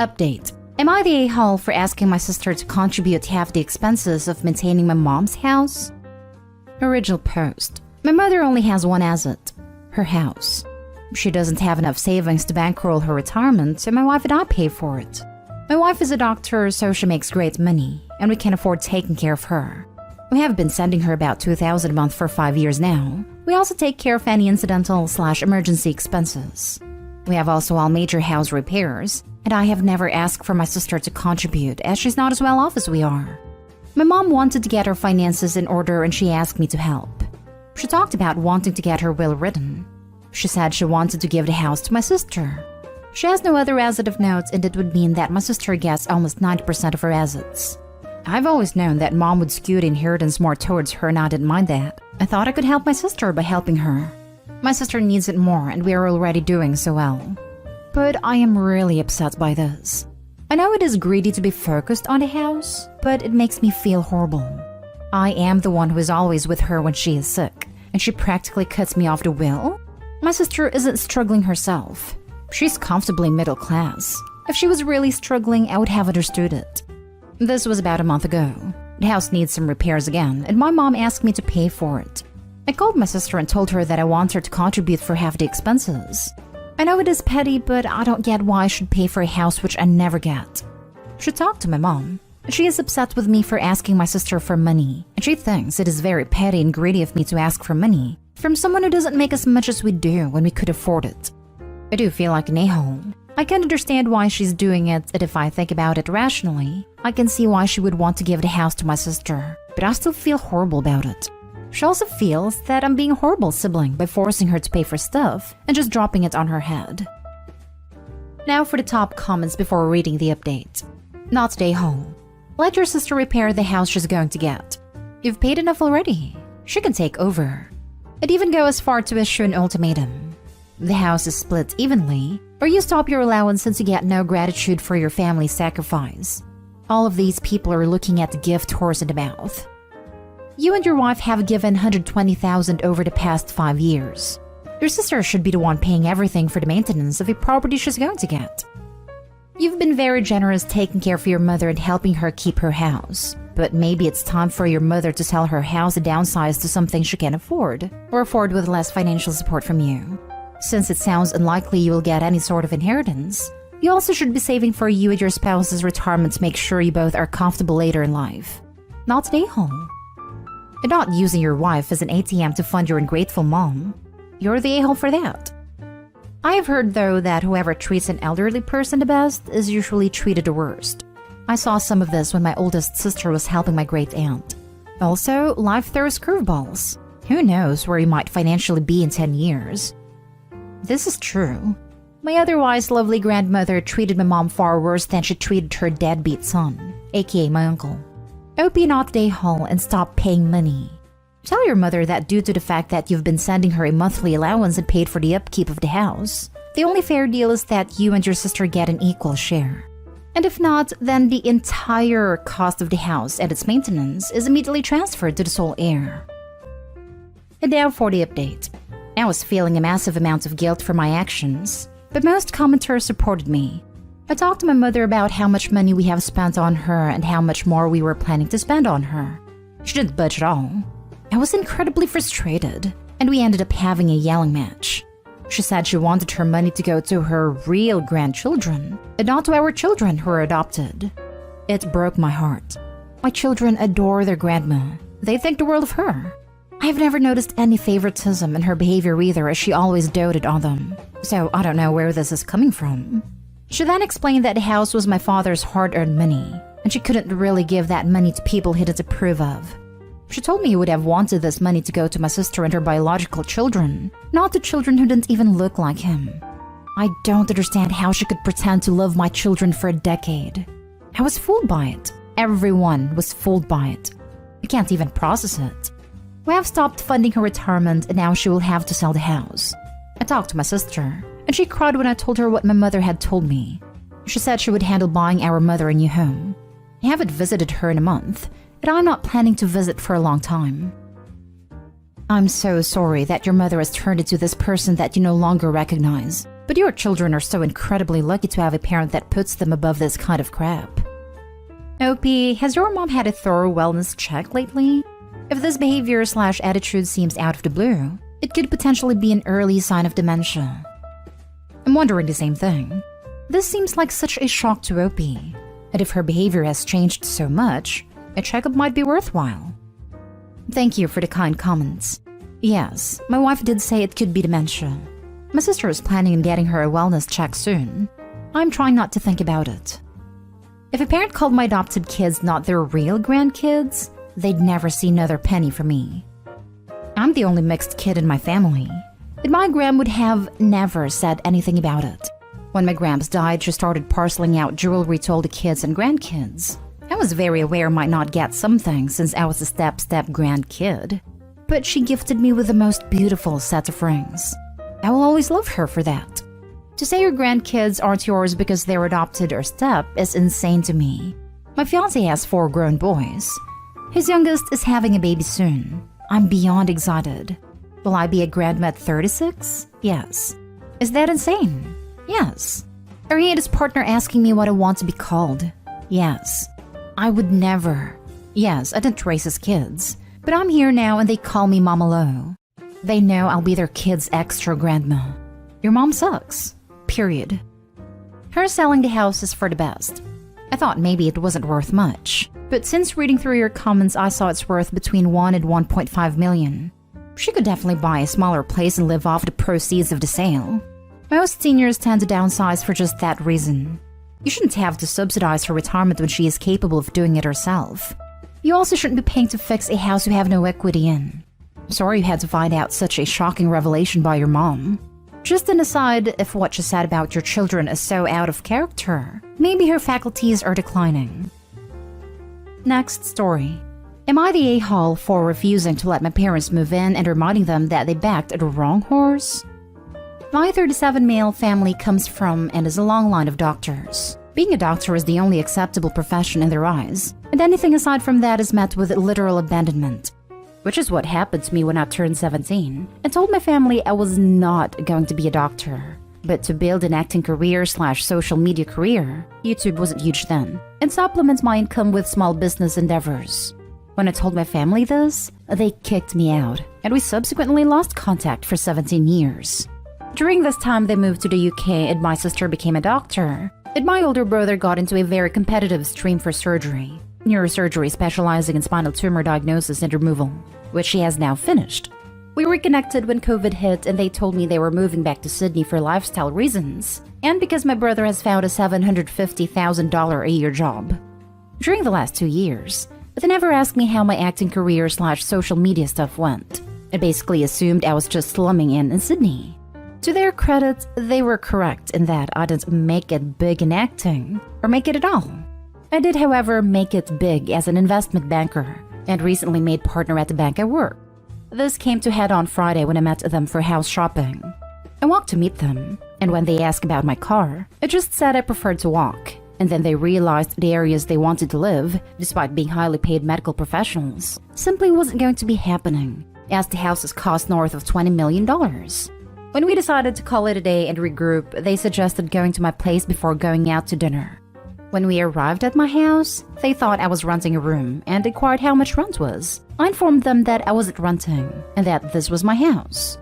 Update. Am I the a-hole for asking my sister to contribute half the expenses of maintaining my mom's house? Original post. My mother only has one asset, her house. She doesn't have enough savings to bankroll her retirement, so my wife and I pay for it. My wife is a doctor, so she makes great money, and we can afford taking care of her. We have been sending her about $2,000 a month for 5 years now. We also take care of any incidental/emergency expenses. We have also all major house repairs, and I have never asked for my sister to contribute as she's not as well off as we are. My mom wanted to get her finances in order and she asked me to help. She talked about wanting to get her will written. She said she wanted to give the house to my sister. She has no other asset of note, and it would mean that my sister gets almost 90% of her assets. I've always known that mom would skew the inheritance more towards her, and I didn't mind that. I thought I could help my sister by helping her. My sister needs it more, and we are already doing so well. But I am really upset by this. I know it is greedy to be focused on the house, but it makes me feel horrible. I am the one who is always with her when she is sick, and she practically cuts me off the will? My sister isn't struggling herself. She's comfortably middle class. If she was really struggling, I would have understood it. This was about a month ago. The house needs some repairs again, and my mom asked me to pay for it. I called my sister and told her that I want her to contribute for half the expenses. I know it is petty, but I don't get why I should pay for a house which I never get. She talked to my mom. She is upset with me for asking my sister for money, and she thinks it is very petty and greedy of me to ask for money from someone who doesn't make as much as we do when we could afford it. I do feel like an a-hole. I can understand why she's doing it, and if I think about it rationally, I can see why she would want to give the house to my sister, but I still feel horrible about it. She also feels that I'm being a horrible sibling by forcing her to pay for stuff and just dropping it on her head. Now for the top comments before reading the update. Not the a-hole. Let your sister repair the house she's going to get. You've paid enough already. She can take over. I'd even go as far to issue an ultimatum. The house is split evenly, or you stop your allowance since you get no gratitude for your family's sacrifice. All of these people are looking at the gift horse in the mouth. You and your wife have given $120,000 over the past 5 years. Your sister should be the one paying everything for the maintenance of the property she's going to get. You've been very generous taking care of your mother and helping her keep her house. But maybe it's time for your mother to sell her house and downsize to something she can afford, or afford with less financial support from you. Since it sounds unlikely you will get any sort of inheritance, you also should be saving for you and your spouse's retirement to make sure you both are comfortable later in life. Not an a-hole. And not using your wife as an ATM to fund your ungrateful mom. You're the a-hole for that. I have heard, though, that whoever treats an elderly person the best is usually treated the worst. I saw some of this when my oldest sister was helping my great-aunt. Also, life throws curveballs. Who knows where you might financially be in 10 years. This is true. My otherwise lovely grandmother treated my mom far worse than she treated her deadbeat son, aka my uncle. Hope you're not the a-hole and stop paying money. Tell your mother that due to the fact that you've been sending her a monthly allowance and paid for the upkeep of the house, the only fair deal is that you and your sister get an equal share. And if not, then the entire cost of the house and its maintenance is immediately transferred to the sole heir. And now for the update. I was feeling a massive amount of guilt for my actions, but most commenters supported me. I talked to my mother about how much money we have spent on her and how much more we were planning to spend on her. She didn't budge at all. I was incredibly frustrated, and we ended up having a yelling match. She said she wanted her money to go to her real grandchildren, and not to our children who are adopted. It broke my heart. My children adore their grandma. They think the world of her. I've never noticed any favoritism in her behavior either, as she always doted on them. So I don't know where this is coming from. She then explained that the house was my father's hard-earned money, and she couldn't really give that money to people he didn't approve of. She told me he would have wanted this money to go to my sister and her biological children, not to children who didn't even look like him. I don't understand how she could pretend to love my children for a decade. I was fooled by it. Everyone was fooled by it. I can't even process it. We have stopped funding her retirement, and now she will have to sell the house. I talked to my sister, and she cried when I told her what my mother had told me. She said she would handle buying our mother a new home. I haven't visited her in a month, and I'm not planning to visit for a long time. I'm so sorry that your mother has turned into this person that you no longer recognize, But your children are so incredibly lucky to have a parent that puts them above this kind of crap. OP, has your mom had a thorough wellness check lately? If this behavior/attitude seems out of the blue, it could potentially be an early sign of dementia. I'm wondering the same thing. This seems like such a shock to OP, and if her behavior has changed so much, a checkup might be worthwhile. Thank you for the kind comments. Yes, my wife did say it could be dementia. My sister is planning on getting her a wellness check soon. I'm trying not to think about it. If a parent called my adopted kids not their real grandkids, they'd never see another penny from me. I'm the only mixed kid in my family, and my gram would have never said anything about it. When my grams died, she started parceling out jewelry to all the kids and grandkids. I was very aware I might not get something since I was a step-grandkid, but she gifted me with the most beautiful set of rings. I will always love her for that. To say your grandkids aren't yours because they're adopted or step is insane to me. My fiancé has 4 grown boys. His youngest is having a baby soon. I'm beyond excited. Will I be a grandma at 36? Yes. Is that insane? Yes. Are he and his partner asking me what I want to be called? Yes. I would never. Yes, I didn't raise his kids, but I'm here now and they call me Mama Lo. They know I'll be their kid's extra grandma. Your mom sucks. Period. Her selling the house is for the best. I thought maybe it wasn't worth much, but since reading through your comments, I saw it's worth between 1 and 1.5 million. She could definitely buy a smaller place and live off the proceeds of the sale. Most seniors tend to downsize for just that reason. You shouldn't have to subsidize her retirement when she is capable of doing it herself. You also shouldn't be paying to fix a house you have no equity in. I'm sorry you had to find out such a shocking revelation by your mom. Just an aside, if what she said about your children is so out of character, maybe her faculties are declining. Next story. Am I the a-hole for refusing to let my parents move in and reminding them that they backed the wrong horse? My 37 male family comes from and is a long line of doctors. Being a doctor is the only acceptable profession in their eyes, and anything aside from that is met with literal abandonment. Which is what happened to me when I turned 17 and told my family I was not going to be a doctor, but to build an acting career/social media career. YouTube wasn't huge then, and supplement my income with small business endeavors. When I told my family this, they kicked me out, and we subsequently lost contact for 17 years. During this time, they moved to the UK and my sister became a doctor, and my older brother got into a very competitive stream for surgery. Neurosurgery specializing in spinal tumor diagnosis and removal, which she has now finished. We reconnected when COVID hit and they told me they were moving back to Sydney for lifestyle reasons, and because my brother has found a $750,000 a year job. During the last 2 years, they never asked me how my acting career/social media stuff went. I basically assumed I was just slumming in Sydney. To their credit, they were correct in that I didn't make it big in acting, or make it at all. I did, however, make it big as an investment banker, and recently made partner at the bank I work. This came to head on Friday when I met them for house shopping. I walked to meet them, and when they asked about my car, I just said I preferred to walk, and then they realized the areas they wanted to live, despite being highly paid medical professionals, simply wasn't going to be happening, as the houses cost north of $20 million. When we decided to call it a day and regroup, they suggested going to my place before going out to dinner. When we arrived at my house, they thought I was renting a room and inquired how much rent was. I informed them that I wasn't renting and that this was my house.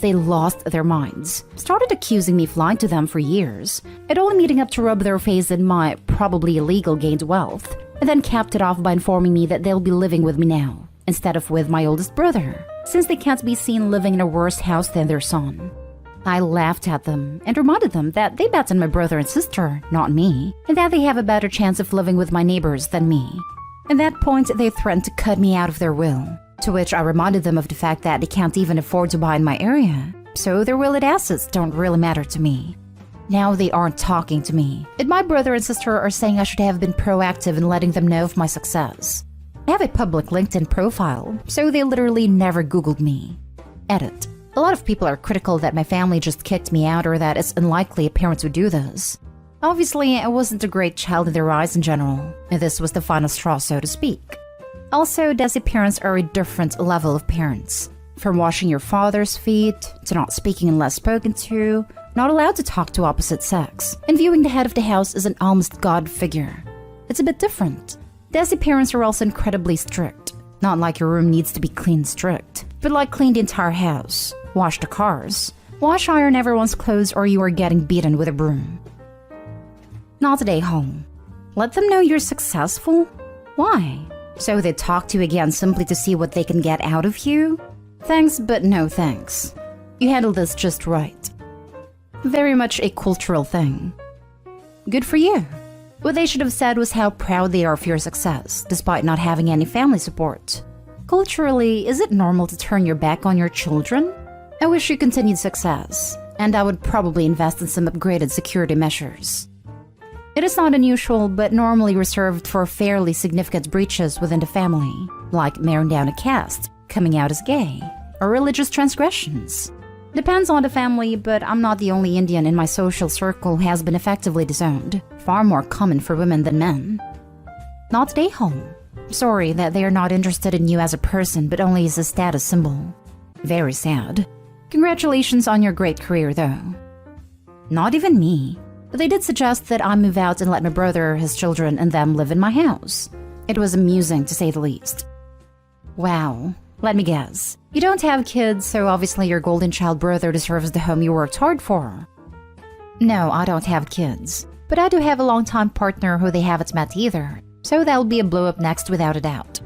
They lost their minds, started accusing me of lying to them for years, and only meeting up to rub their face in my probably illegal gained wealth, and then capped it off by informing me that they'll be living with me now, instead of with my oldest brother, since they can't be seen living in a worse house than their son. I laughed at them and reminded them that they bet on my brother and sister, not me, and that they have a better chance of living with my neighbors than me. At that point, they threatened to cut me out of their will, to which I reminded them of the fact that they can't even afford to buy in my area, so their willed assets don't really matter to me. Now they aren't talking to me, and my brother and sister are saying I should have been proactive in letting them know of my success. I have a public LinkedIn profile, so they literally never Googled me. Edit. A lot of people are critical that my family just kicked me out or that it's unlikely a parent would do this. Obviously, I wasn't a great child in their eyes in general, and this was the final straw, so to speak. Also, Desi parents are a different level of parents. From washing your father's feet, to not speaking unless spoken to, not allowed to talk to opposite sex, and viewing the head of the house as an almost god figure. It's a bit different. Desi parents are also incredibly strict. Not like your room needs to be clean strict, but like clean the entire house, wash the cars, wash iron everyone's clothes, or you are getting beaten with a broom. Not today, home. Let them know you're successful? Why? So they talk to you again simply to see what they can get out of you? Thanks, but no thanks. You handle this just right. Very much a cultural thing. Good for you. What they should have said was how proud they are of your success, despite not having any family support. Culturally, is it normal to turn your back on your children? I wish you continued success, and I would probably invest in some upgraded security measures. It is not unusual, but normally reserved for fairly significant breaches within the family, like marrying down a caste, coming out as gay, or religious transgressions. Depends on the family, but I'm not the only Indian in my social circle who has been effectively disowned. Far more common for women than men. Not today, home. Sorry that they are not interested in you as a person, but only as a status symbol. Very sad. Congratulations on your great career, though. Not even me. But they did suggest that I move out and let my brother, his children, and them live in my house. It was amusing, to say the least. Wow. Let me guess. You don't have kids, so obviously your golden child brother deserves the home you worked hard for. No, I don't have kids. But I do have a long-time partner who they haven't met either. So that'll be a blow-up next without a doubt.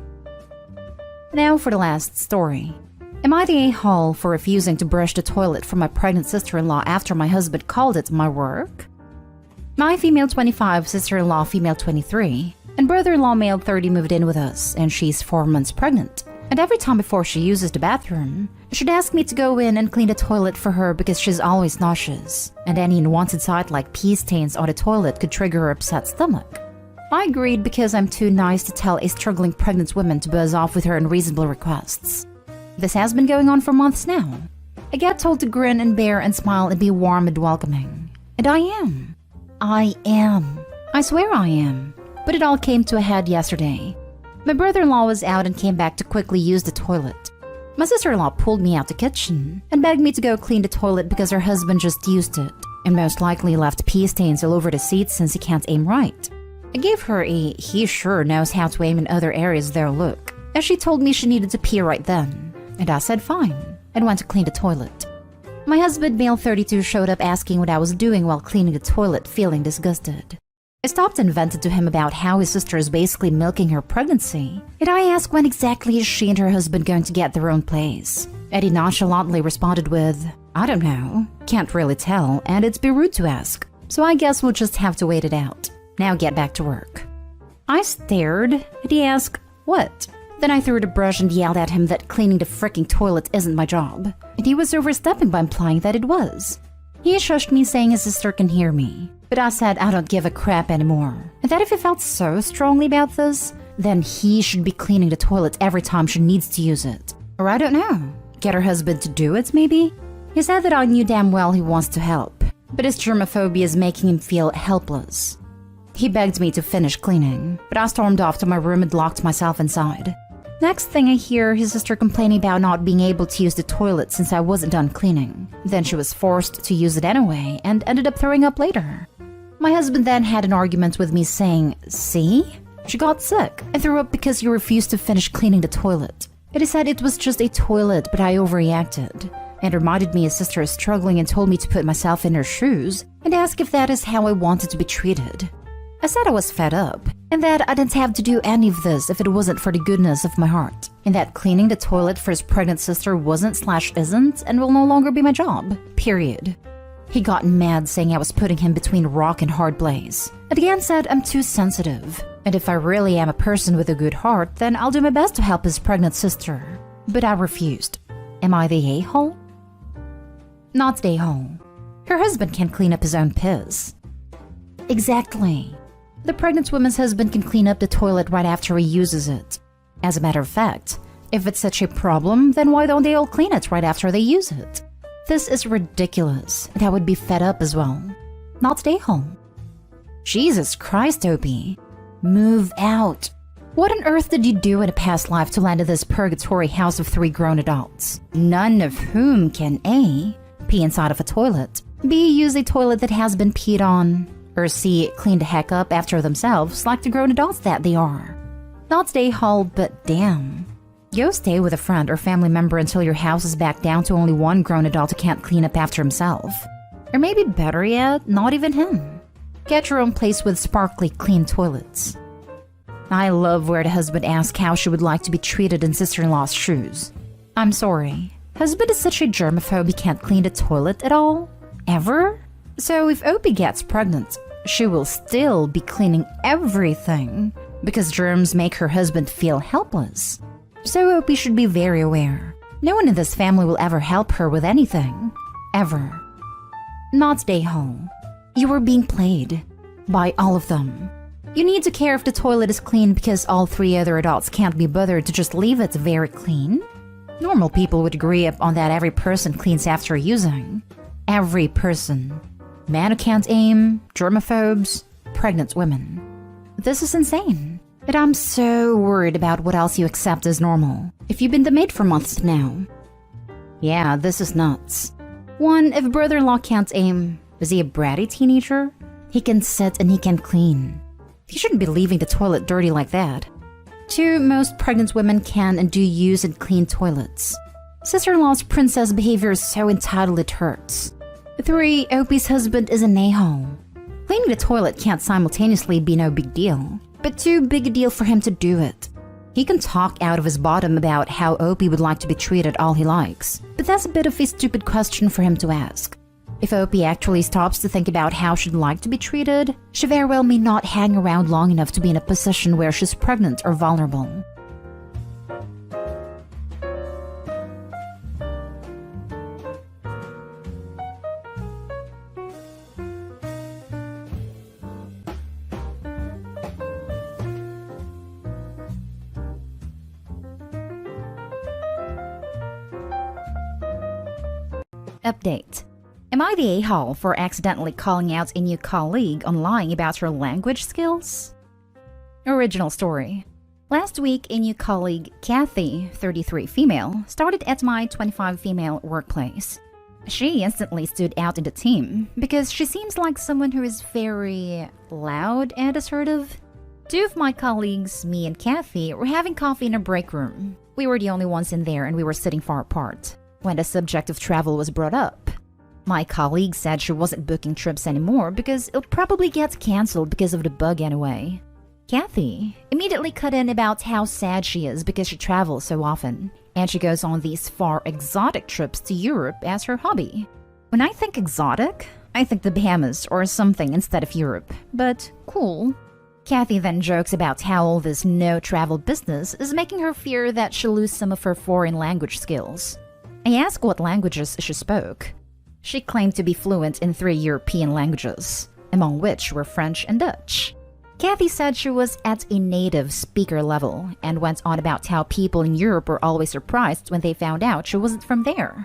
Now for the last story. Am I the a-hole for refusing to brush the toilet for my pregnant sister-in-law after my husband called it my work? My female 25, sister-in-law female 23, and brother-in-law male 30 moved in with us, and she's 4 months pregnant. And every time before she uses the bathroom, she'd ask me to go in and clean the toilet for her because she's always nauseous, and any unwanted sight like pee stains on the toilet could trigger her upset stomach. I agreed because I'm too nice to tell a struggling pregnant woman to buzz off with her unreasonable requests. This has been going on for months now. I get told to grin and bear and smile and be warm and welcoming. And I am. I am. I swear I am. But it all came to a head yesterday. My brother-in-law was out and came back to quickly use the toilet. My sister-in-law pulled me out the kitchen and begged me to go clean the toilet because her husband just used it and most likely left pee stains all over the seat since he can't aim right. I gave her a he sure knows how to aim in other areas there look, as she told me she needed to pee right then, and I said fine and went to clean the toilet. My husband, male 32, showed up asking what I was doing while cleaning the toilet, feeling disgusted. I stopped and vented to him about how his sister is basically milking her pregnancy, and I asked when exactly is she and her husband going to get their own place. Eddie nonchalantly responded with, I don't know, can't really tell, and it'd be rude to ask, so I guess we'll just have to wait it out. Now get back to work. I stared, and he asked, what? Then I threw the brush and yelled at him that cleaning the fricking toilet isn't my job, and he was overstepping by implying that it was. He shushed me saying his sister can hear me. But I said I don't give a crap anymore, and that if he felt so strongly about this, then he should be cleaning the toilet every time she needs to use it. Or I don't know, get her husband to do it maybe? He said that I knew damn well he wants to help, but his germophobia is making him feel helpless. He begged me to finish cleaning, but I stormed off to my room and locked myself inside. Next thing I hear, his sister complaining about not being able to use the toilet since I wasn't done cleaning. Then she was forced to use it anyway and ended up throwing up later. My husband then had an argument with me saying, see? She got sick and threw up because you refused to finish cleaning the toilet. And he said it was just a toilet, but I overreacted. And reminded me his sister is struggling and told me to put myself in her shoes and ask if that is how I wanted to be treated. I said I was fed up, and that I didn't have to do any of this if it wasn't for the goodness of my heart, and that cleaning the toilet for his pregnant sister wasn't/isn't and will no longer be my job. Period. He got mad saying I was putting him between rock and hard place, and again said I'm too sensitive, and if I really am a person with a good heart, then I'll do my best to help his pregnant sister. But I refused. Am I the a-hole? Not the a-hole. Her husband can't clean up his own piss. Exactly. The pregnant woman's husband can clean up the toilet right after he uses it. As a matter of fact, if it's such a problem, then why don't they all clean it right after they use it? This is ridiculous, and I would be fed up as well. Not stay home. Jesus Christ, Opie. Move out. What on earth did you do in a past life to land in this purgatory house of 3 grown adults, none of whom can A, pee inside of a toilet, B. Use a toilet that has been peed on. Or C. Clean the heck up after themselves like the grown adults that they are. Not stay whole, but damn. Go stay with a friend or family member until your house is back down to only one grown adult who can't clean up after himself. Or maybe better yet, not even him. Get your own place with sparkly clean toilets. I love where the husband asks how she would like to be treated in sister-in-law's shoes. I'm sorry. Husband is such a germaphobe he can't clean the toilet at all? Ever? So if Opie gets pregnant, she will still be cleaning everything because germs make her husband feel helpless. So Opie should be very aware. No one in this family will ever help her with anything. Ever. Not stay home. You are being played. By all of them. You need to care if the toilet is clean because all three other adults can't be bothered to just leave it very clean. Normal people would agree on that every person cleans after using. Every person. Men who can't aim, germaphobes, pregnant women. This is insane. But I'm so worried about what else you accept as normal. If you've been the maid for months now. Yeah, this is nuts. 1. If brother-in-law can't aim, is he a bratty teenager? He can sit and he can clean. He shouldn't be leaving the toilet dirty like that. 2. Most pregnant women can and do use and clean toilets. Sister-in-law's princess behavior is so entitled it hurts. 3. Opie's husband is an a-hole. Cleaning the toilet can't simultaneously be no big deal, but too big a deal for him to do it. He can talk out of his bottom about how Opie would like to be treated all he likes, but that's a bit of a stupid question for him to ask. If Opie actually stops to think about how she'd like to be treated, she very well may not hang around long enough to be in a position where she's pregnant or vulnerable. Update. Am I the a-hole for accidentally calling out a new colleague on lying about her language skills? Original story. Last week, a new colleague, Kathy, 33 female, started at my 25 female workplace. She instantly stood out in the team because she seems like someone who is very loud and assertive. 2 of my colleagues, me and Kathy, were having coffee in a break room. We were the only ones in there and we were sitting far apart when the subject of travel was brought up. My colleague said she wasn't booking trips anymore because it'll probably get cancelled because of the bug anyway. Kathy immediately cut in about how sad she is because she travels so often, and she goes on these far exotic trips to Europe as her hobby. When I think exotic, I think the Bahamas or something instead of Europe, but cool. Kathy then jokes about how all this no-travel business is making her fear that she'll lose some of her foreign language skills. I asked what languages she spoke. She claimed to be fluent in 3 European languages, among which were French and Dutch. Kathy said she was at a native speaker level and went on about how people in Europe were always surprised when they found out she wasn't from there.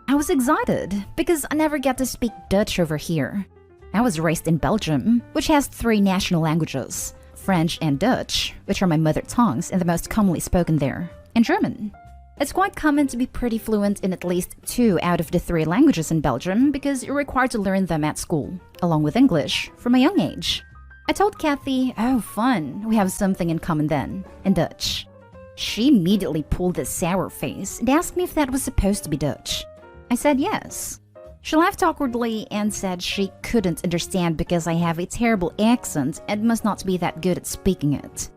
I was excited because I never get to speak Dutch over here. I was raised in Belgium, which has 3 national languages, French and Dutch, which are my mother tongues and the most commonly spoken there, and German. It's quite common to be pretty fluent in at least 2 out of the 3 languages in Belgium because you're required to learn them at school, along with English, from a young age. I told Kathy, oh fun, we have something in common then, in Dutch. She immediately pulled this sour face and asked me if that was supposed to be Dutch. I said yes. She laughed awkwardly and said she couldn't understand because I have a terrible accent and must not be that good at speaking it.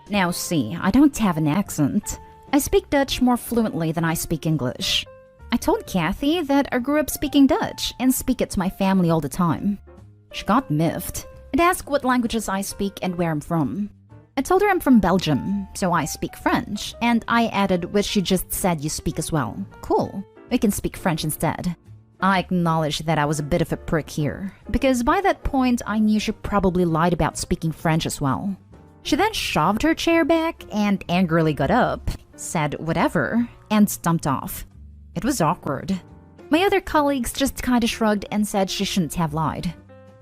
Now see, I don't have an accent. I speak Dutch more fluently than I speak English. I told Kathy that I grew up speaking Dutch and speak it to my family all the time. She got miffed and asked what languages I speak and where I'm from. I told her I'm from Belgium, so I speak French, and I added what she just said you speak as well. Cool, we can speak French instead. I acknowledged that I was a bit of a prick here, because by that point I knew she probably lied about speaking French as well. She then shoved her chair back and angrily got up, said whatever, and stumped off. It was awkward. My other colleagues just kinda shrugged and said she shouldn't have lied.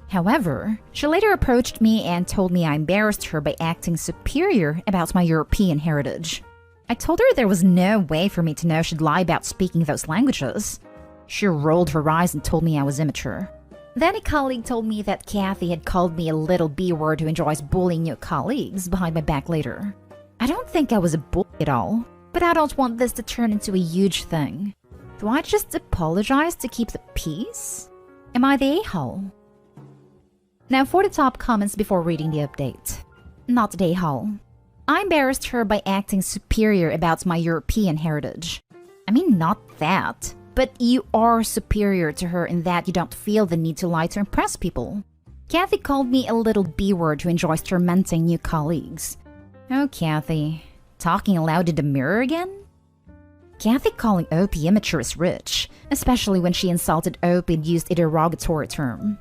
However, she later approached me and told me I embarrassed her by acting superior about my European heritage. I told her there was no way for me to know she'd lie about speaking those languages. She rolled her eyes and told me I was immature. Then a colleague told me that Kathy had called me a little B-word who enjoys bullying new colleagues behind my back later. I don't think I was a bully at all, but I don't want this to turn into a huge thing. Do I just apologize to keep the peace? Am I the a-hole? Now for the top comments before reading the update. Not the a-hole. I embarrassed her by acting superior about my European heritage. I mean, not that, but you are superior to her in that you don't feel the need to lie to impress people. Kathy called me a little B-word who enjoys tormenting new colleagues. Oh, Kathy. Talking aloud in the mirror again? Kathy calling Opie immature is rich, especially when she insulted Opie and used a derogatory term.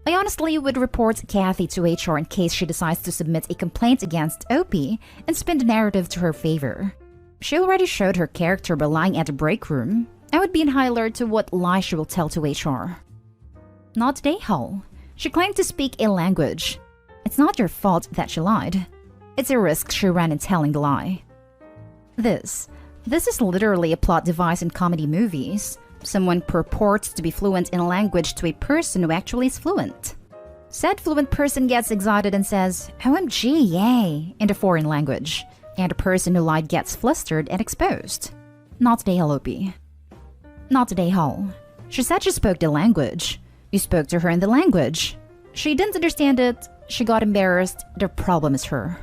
I honestly would report Kathy to HR in case she decides to submit a complaint against Opie and spin the narrative to her favor. She already showed her character by lying at the break room. I would be in high alert to what lie she will tell to HR. Not a-hole. She claimed to speak a language. It's not your fault that she lied. It's a risk she ran in telling the lie. This is literally a plot device in comedy movies. Someone purports to be fluent in a language to a person who actually is fluent. Said fluent person gets excited and says, OMG, yay, in a foreign language. And the person who lied gets flustered and exposed. Not the Opie. Not the a-hole. She said she spoke the language. You spoke to her in the language. She didn't understand it. She got embarrassed. The problem is her.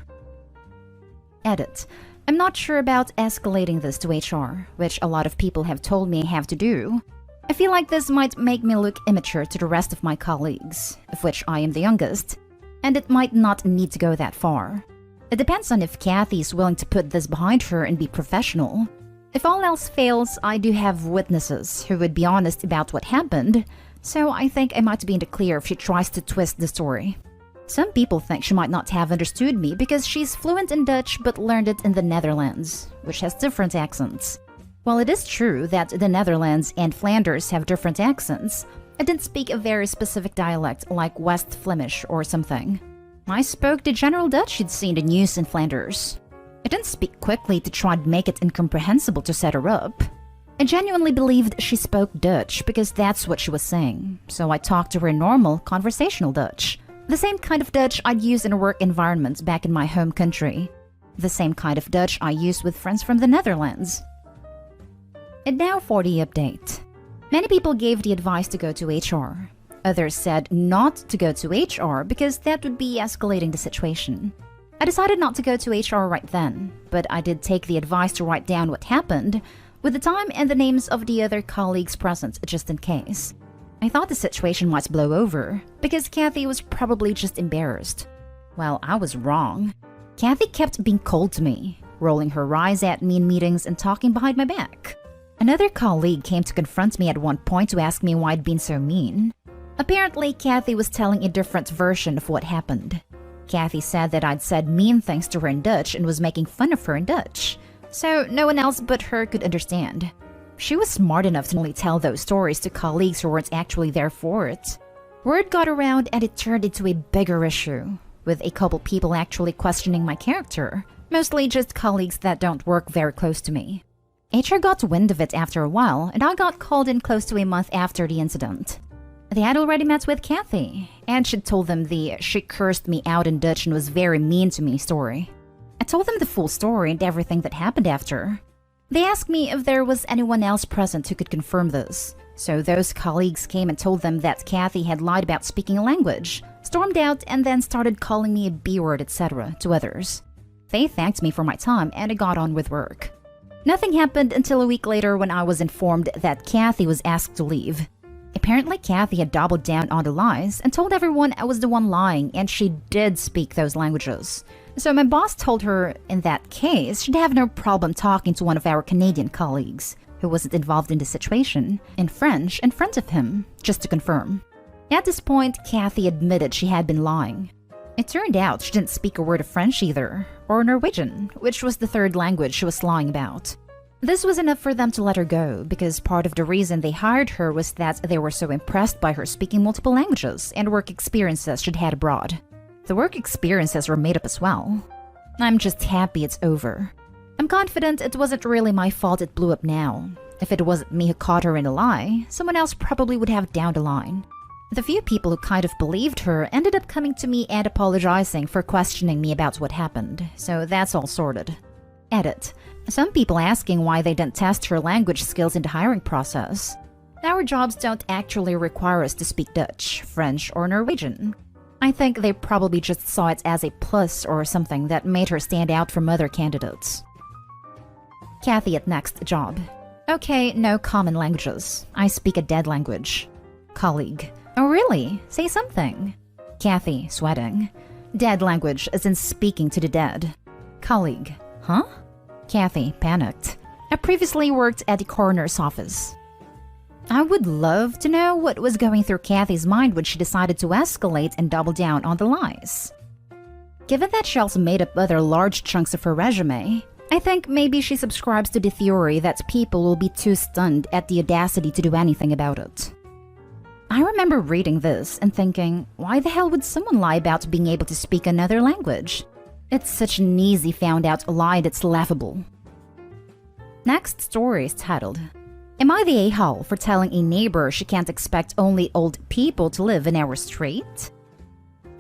Edit. I'm not sure about escalating this to HR, which a lot of people have told me I have to do. I feel like this might make me look immature to the rest of my colleagues, of which I am the youngest, and it might not need to go that far. It depends on if Kathy is willing to put this behind her and be professional. If all else fails, I do have witnesses who would be honest about what happened, so I think I might be in the clear if she tries to twist the story. Some people think she might not have understood me because she's fluent in Dutch but learned it in the Netherlands, which has different accents. While it is true that the Netherlands and Flanders have different accents, I didn't speak a very specific dialect like West Flemish or something. I spoke the general Dutch you'd see in the news in Flanders. I didn't speak quickly to try to make it incomprehensible to set her up. I genuinely believed she spoke Dutch because that's what she was saying, so I talked to her in normal, conversational Dutch. The same kind of Dutch I'd use in a work environment back in my home country. The same kind of Dutch I use with friends from the Netherlands. And now for the update. Many people gave the advice to go to HR. Others said not to go to HR because that would be escalating the situation. I decided not to go to HR right then, but I did take the advice to write down what happened, with the time and the names of the other colleagues present just in case. I thought the situation might blow over, because Kathy was probably just embarrassed. Well, I was wrong. Kathy kept being cold to me, rolling her eyes at me in meetings and talking behind my back. Another colleague came to confront me at one point to ask me why I'd been so mean. Apparently, Kathy was telling a different version of what happened. Kathy said that I'd said mean things to her in Dutch and was making fun of her in Dutch, so no one else but her could understand. She was smart enough to only tell those stories to colleagues who weren't actually there for it. Word got around and it turned into a bigger issue, with a couple people actually questioning my character, mostly just colleagues that don't work very close to me. HR got wind of it after a while, and I got called in close to a month after the incident. They had already met with Kathy, and she'd told them the "she cursed me out in Dutch and was very mean to me" story. I told them the full story and everything that happened after. They asked me if there was anyone else present who could confirm this, so those colleagues came and told them that Kathy had lied about speaking a language, stormed out, and then started calling me a B-word, etc. to others. They thanked me for my time and I got on with work. Nothing happened until a week later when I was informed that Kathy was asked to leave. Apparently, Kathy had doubled down on the lies and told everyone I was the one lying, and she did speak those languages. So my boss told her in that case she'd have no problem talking to one of our Canadian colleagues, who wasn't involved in the situation, in French in front of him, just to confirm. At this point, Kathy admitted she had been lying. It turned out she didn't speak a word of French either, or Norwegian, which was the third language she was lying about. This was enough for them to let her go, because part of the reason they hired her was that they were so impressed by her speaking multiple languages and work experiences she'd had abroad. The work experiences were made up as well. I'm just happy it's over. I'm confident it wasn't really my fault it blew up now. If it wasn't me who caught her in a lie, someone else probably would have down the line. The few people who kind of believed her ended up coming to me and apologizing for questioning me about what happened, so that's all sorted. Edit. Some people asking why they didn't test her language skills in the hiring process. Our jobs don't actually require us to speak Dutch, French, or Norwegian. I think they probably just saw it as a plus or something that made her stand out from other candidates. Kathy at next job. Okay, no common languages. I speak a dead language. Colleague. Oh really? Say something. Kathy, sweating. Dead language as in speaking to the dead. Colleague. Huh? Kathy, panicked. I previously worked at the coroner's office. I would love to know what was going through Kathy's mind when she decided to escalate and double down on the lies. Given that she also made up other large chunks of her resume, I think maybe she subscribes to the theory that people will be too stunned at the audacity to do anything about it. I remember reading this and thinking, why the hell would someone lie about being able to speak another language? It's such an easy found out lie that's laughable. Next story is titled, Am I the a-hole for telling a neighbor she can't expect only old people to live in our street?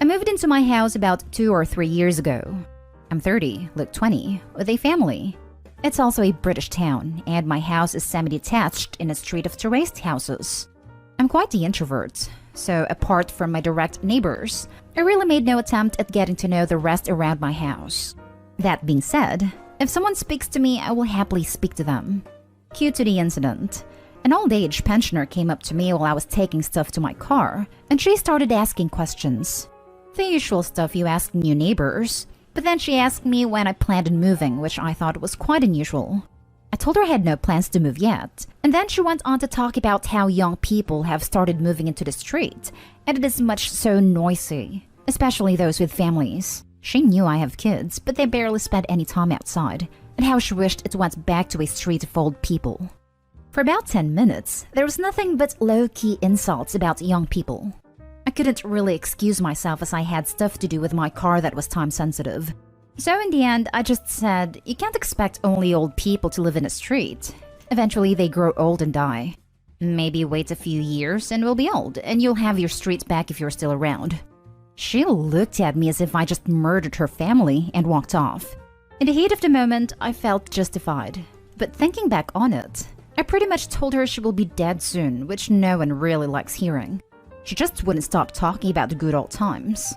I moved into my house about 2 or 3 years ago. I'm 30, look 20, with a family. It's also a British town, and my house is semi-detached in a street of terraced houses. I'm quite the introvert, so apart from my direct neighbors, I really made no attempt at getting to know the rest around my house. That being said, if someone speaks to me, I will happily speak to them. Cue to the incident. An old-age pensioner came up to me while I was taking stuff to my car, and she started asking questions. The usual stuff you ask new neighbors, but then she asked me when I planned on moving, which I thought was quite unusual. I told her I had no plans to move yet, and then she went on to talk about how young people have started moving into the street, and it is much so noisy, especially those with families. She knew I have kids, but they barely spend any time outside, and how she wished it went back to a street of old people. For about 10 minutes, there was nothing but low-key insults about young people. I couldn't really excuse myself as I had stuff to do with my car that was time-sensitive. So in the end, I just said, you can't expect only old people to live in a street. Eventually, they grow old and die. Maybe wait a few years and we'll be old, and you'll have your street back if you're still around. She looked at me as if I just murdered her family and walked off. In the heat of the moment, I felt justified. But thinking back on it, I pretty much told her she will be dead soon, which no one really likes hearing. She just wouldn't stop talking about the good old times.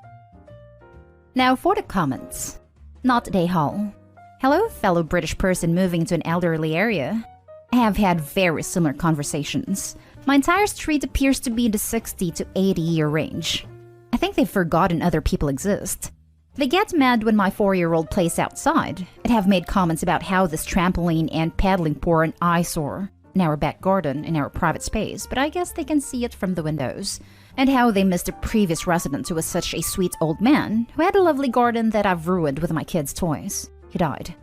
Now for the comments. Not they haul. Hello, fellow British person moving to an elderly area. I have had very similar conversations. My entire street appears to be in the 60 to 80 year range. I think they've forgotten other people exist. They get mad when my 4-year-old plays outside, and have made comments about how this trampoline and paddling pool are an eyesore in our back garden in our private space, but I guess they can see it from the windows, and how they missed a previous resident who was such a sweet old man who had a lovely garden that I've ruined with my kids' toys. He died.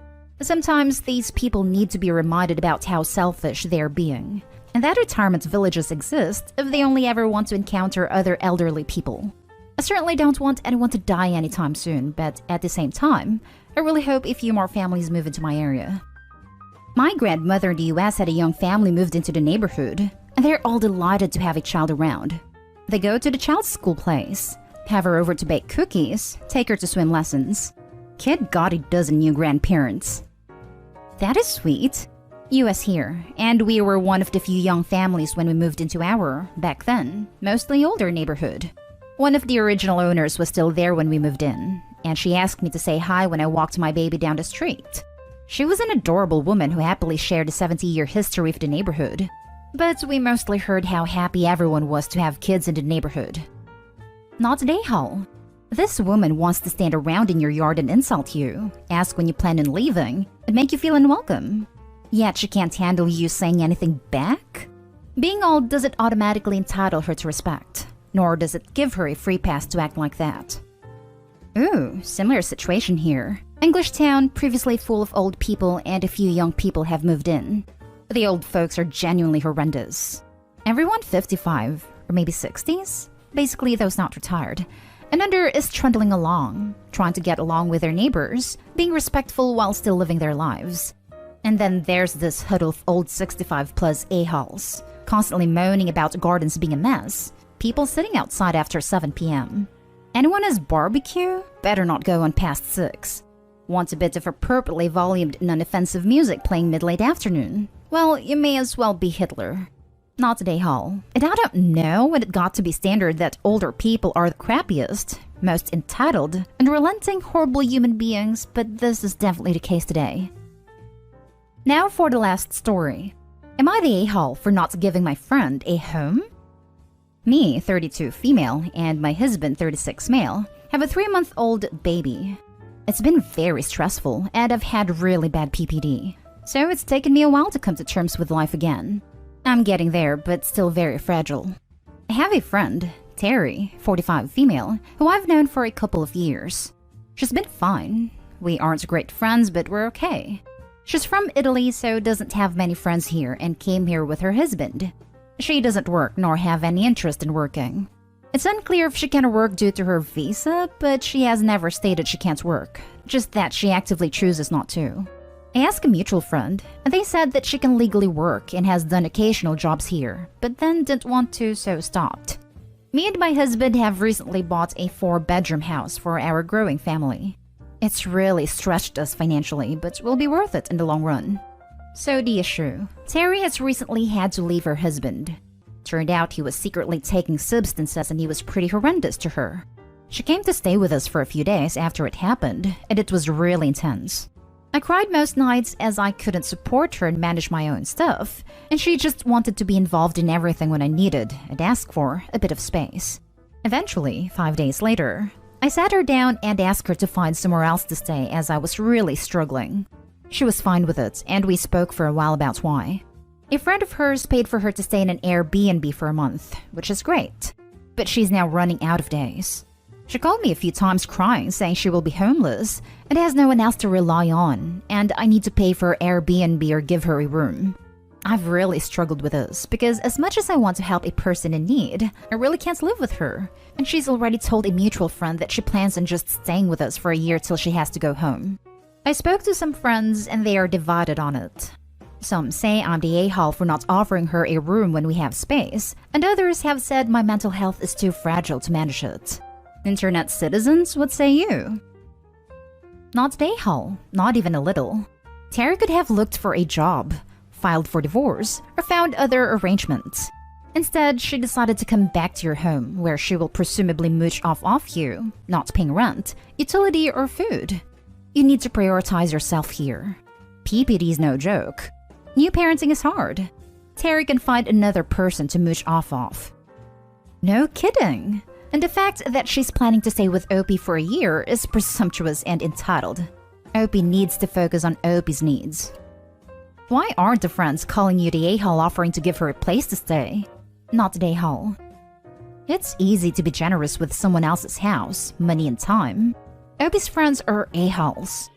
Sometimes these people need to be reminded about how selfish they're being, and that retirement villages exist if they only ever want to encounter other elderly people. I certainly don't want anyone to die anytime soon, but at the same time, I really hope a few more families move into my area. My grandmother in the US had a young family moved into the neighborhood, and they're all delighted to have a child around. They go to the child's school place, have her over to bake cookies, take her to swim lessons. Kid got a dozen new grandparents. That is sweet. US here, and we were one of the few young families when we moved into our, back then, mostly older neighborhood. One of the original owners was still there when we moved in, and she asked me to say hi when I walked my baby down the street. She was an adorable woman who happily shared a 70-year history of the neighborhood, but we mostly heard how happy everyone was to have kids in the neighborhood. Not today, Hall. This woman wants to stand around in your yard and insult you, ask when you plan on leaving, and make you feel unwelcome. Yet she can't handle you saying anything back? Being old doesn't automatically entitle her to respect, nor does it give her a free pass to act like that. Ooh, similar situation here. English town, previously full of old people, and a few young people have moved in. The old folks are genuinely horrendous. Everyone 55, or maybe 60s? Basically those not retired. And under is trundling along, trying to get along with their neighbors, being respectful while still living their lives. And then there's this huddle of old 65-plus a-holes, constantly moaning about gardens being a mess, people sitting outside after 7 p.m. Anyone has barbecue? Better not go on past 6. Want a bit of appropriately volumed, non-offensive music playing mid-late afternoon? Well, you may as well be Hitler. Not today, Hall. And I don't know when it got to be standard that older people are the crappiest, most entitled, unrelenting, horrible human beings, but this is definitely the case today. Now for the last story. Am I the a-hole for not giving my friend a home? Me, 32 female, and my husband, 36 male, have a 3-month-old baby. It's been very stressful, and I've had really bad PPD, so it's taken me a while to come to terms with life again. I'm getting there, but still very fragile. I have a friend, Terry, 45 female, who I've known for a couple of years. She's been fine. We aren't great friends, but we're okay. She's from Italy, so doesn't have many friends here and came here with her husband. She doesn't work nor have any interest in working. It's unclear if she can work due to her visa, but she has never stated she can't work, just that she actively chooses not to. I asked a mutual friend, and they said that she can legally work and has done occasional jobs here, but then didn't want to, so stopped. Me and my husband have recently bought a 4-bedroom house for our growing family. It's really stretched us financially, but will be worth it in the long run. So the issue. Terry has recently had to leave her husband. Turned out he was secretly taking substances and he was pretty horrendous to her. She came to stay with us for a few days after it happened, and it was really intense. I cried most nights as I couldn't support her and manage my own stuff, and she just wanted to be involved in everything when I needed and asked for a bit of space. Eventually, 5 days later, I sat her down and asked her to find somewhere else to stay as I was really struggling. She was fine with it, and we spoke for a while about why. A friend of hers paid for her to stay in an Airbnb for a month, which is great. But she's now running out of days. She called me a few times crying, saying she will be homeless and has no one else to rely on, and I need to pay for her Airbnb or give her a room. I've really struggled with this, because as much as I want to help a person in need, I really can't live with her, and she's already told a mutual friend that she plans on just staying with us for a year till she has to go home. I spoke to some friends and they are divided on it. Some say I'm the a-hole for not offering her a room when we have space, and others have said my mental health is too fragile to manage it. Internet citizens, what say you? Not the a-hole, not even a little. Terry could have looked for a job, filed for divorce, or found other arrangements. Instead, she decided to come back to your home, where she will presumably mooch off you, not paying rent, utility, or food. You need to prioritize yourself here. PPD is no joke. New parenting is hard. Terry can find another person to mooch off. No kidding. And the fact that she's planning to stay with Opie for a year is presumptuous and entitled. Opie needs to focus on Opie's needs. Why aren't the friends calling you the a-hole offering to give her a place to stay? Not the a-hole. It's easy to be generous with someone else's house, money and time. Opie's friends are a-holes.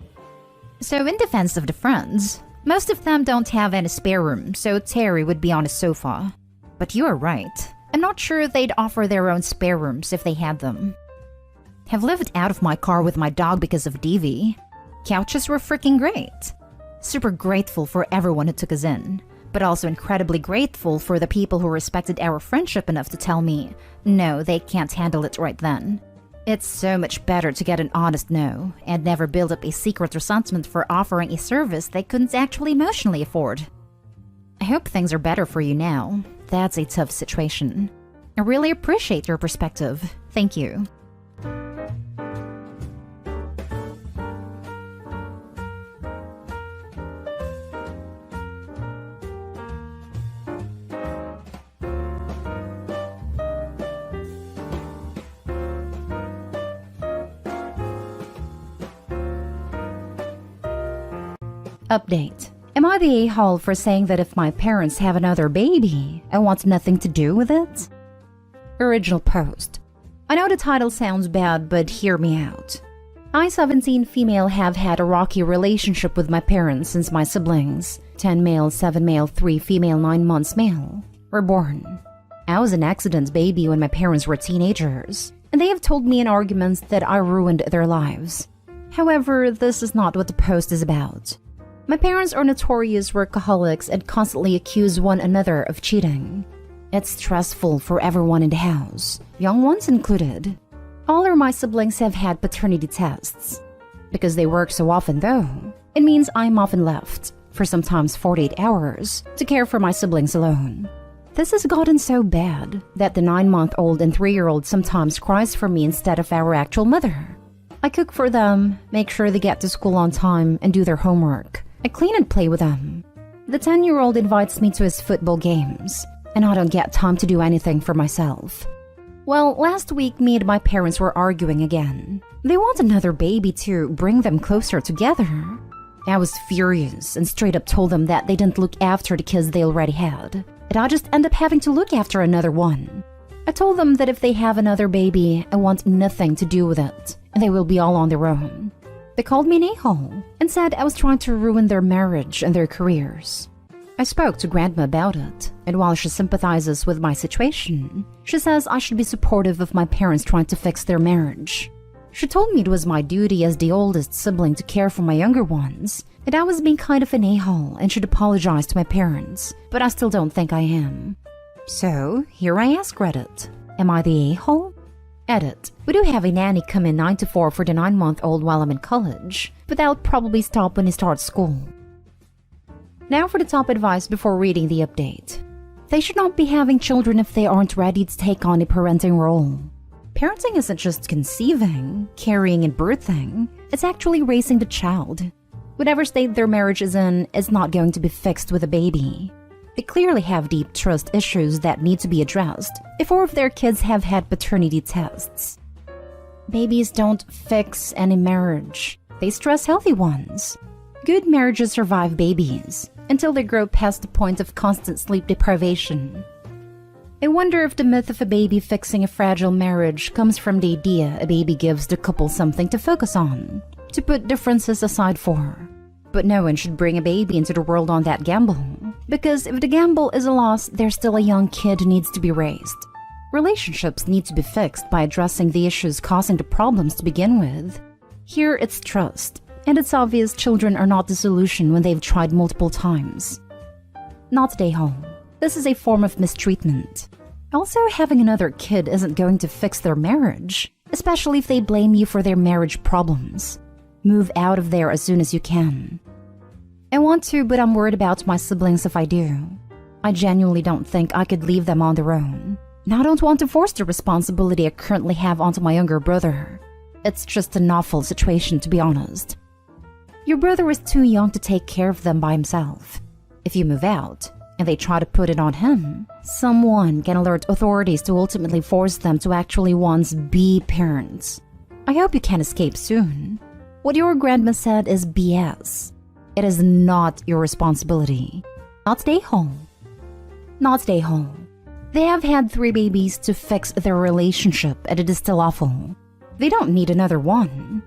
So in defense of the friends, most of them don't have any spare room, so Terry would be on a sofa. But you are right. I'm not sure they'd offer their own spare rooms if they had them. Have lived out of my car with my dog because of DV. Couches were freaking great. Super grateful for everyone who took us in, but also incredibly grateful for the people who respected our friendship enough to tell me, no, they can't handle it right then. It's so much better to get an honest no, and never build up a secret resentment for offering a service they couldn't actually emotionally afford. I hope things are better for you now. That's a tough situation. I really appreciate your perspective. Thank you. Update. Am I the a-hole for saying that if my parents have another baby, I want nothing to do with it? Original post. I know the title sounds bad, but hear me out. I, 17 female, have had a rocky relationship with my parents since my siblings, 10 male, 7 male, 3 female, 9 months male, were born. I was an accident baby when my parents were teenagers, and they have told me in arguments that I ruined their lives. However, this is not what the post is about. My parents are notorious workaholics and constantly accuse one another of cheating. It's stressful for everyone in the house, young ones included. All of my siblings have had paternity tests. Because they work so often though, it means I'm often left, for sometimes 48 hours, to care for my siblings alone. This has gotten so bad that the 9-month-old and 3-year-old sometimes cries for me instead of our actual mother. I cook for them, make sure they get to school on time and do their homework. I clean and play with them. The 10-year-old invites me to his football games, and I don't get time to do anything for myself. Well, last week me and my parents were arguing again. They want another baby to bring them closer together. I was furious and straight up told them that they didn't look after the kids they already had, and I just end up having to look after another one. I told them that if they have another baby, I want nothing to do with it, and they will be all on their own. They called me an a-hole and said I was trying to ruin their marriage and their careers. I spoke to Grandma about it, and while she sympathizes with my situation, she says I should be supportive of my parents trying to fix their marriage. She told me it was my duty as the oldest sibling to care for my younger ones, and I was being kind of an a-hole and should apologize to my parents, but I still don't think I am. So, here I ask Reddit, am I the a-hole? Edit. We do have a nanny come in 9 to 4 for the 9-month-old while I'm in college, but that would probably stop when he starts school. Now for the top advice before reading the update. They should not be having children if they aren't ready to take on a parenting role. Parenting isn't just conceiving, carrying, and birthing, it's actually raising the child. Whatever state their marriage is in is not going to be fixed with a baby. They clearly have deep trust issues that need to be addressed if all of their kids have had paternity tests. Babies don't fix any marriage. They stress healthy ones. Good marriages survive babies until they grow past the point of constant sleep deprivation. I wonder if the myth of a baby fixing a fragile marriage comes from the idea a baby gives the couple something to focus on, to put differences aside for. But no one should bring a baby into the world on that gamble, because if the gamble is a loss, there's still a young kid who needs to be raised. Relationships need to be fixed by addressing the issues causing the problems to begin with. Here it's trust, and it's obvious children are not the solution when they've tried multiple times. Not stay home. This is a form of mistreatment. Also, having another kid isn't going to fix their marriage, especially if they blame you for their marriage problems. Move out of there as soon as you can. I want to, but I'm worried about my siblings if I do. I genuinely don't think I could leave them on their own. And I don't want to force the responsibility I currently have onto my younger brother. It's just an awful situation, to be honest. Your brother is too young to take care of them by himself. If you move out, and they try to put it on him, someone can alert authorities to ultimately force them to actually once be parents. I hope you can escape soon. What your grandma said is BS. It is not your responsibility. Not stay home. Not stay home. They have had 3 babies to fix their relationship, and it is still awful. They don't need another one.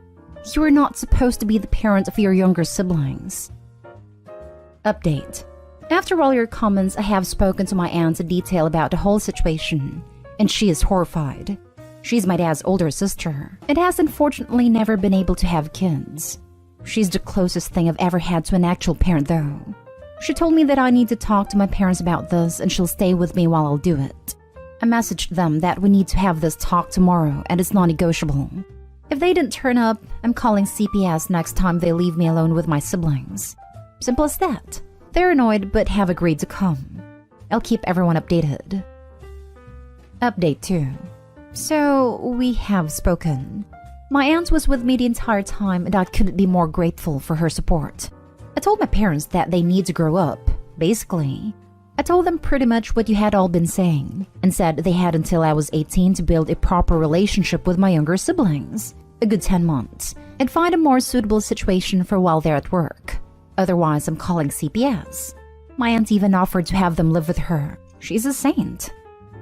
You are not supposed to be the parent of your younger siblings. Update. After all your comments, I have spoken to my aunt in detail about the whole situation, and she is horrified. She's my dad's older sister, and has unfortunately never been able to have kids. She's the closest thing I've ever had to an actual parent though. She told me that I need to talk to my parents about this and she'll stay with me while I'll do it. I messaged them that we need to have this talk tomorrow and it's non-negotiable. If they didn't turn up, I'm calling CPS next time they leave me alone with my siblings. Simple as that. They're annoyed but have agreed to come. I'll keep everyone updated. Update 2. So, we have spoken. My aunt was with me the entire time and I couldn't be more grateful for her support. I told my parents that they need to grow up, basically. I told them pretty much what you had all been saying, and said they had until I was 18 to build a proper relationship with my younger siblings. A good 10 months, and find a more suitable situation for while they're at work. Otherwise, I'm calling CPS. My aunt even offered to have them live with her. She's a saint.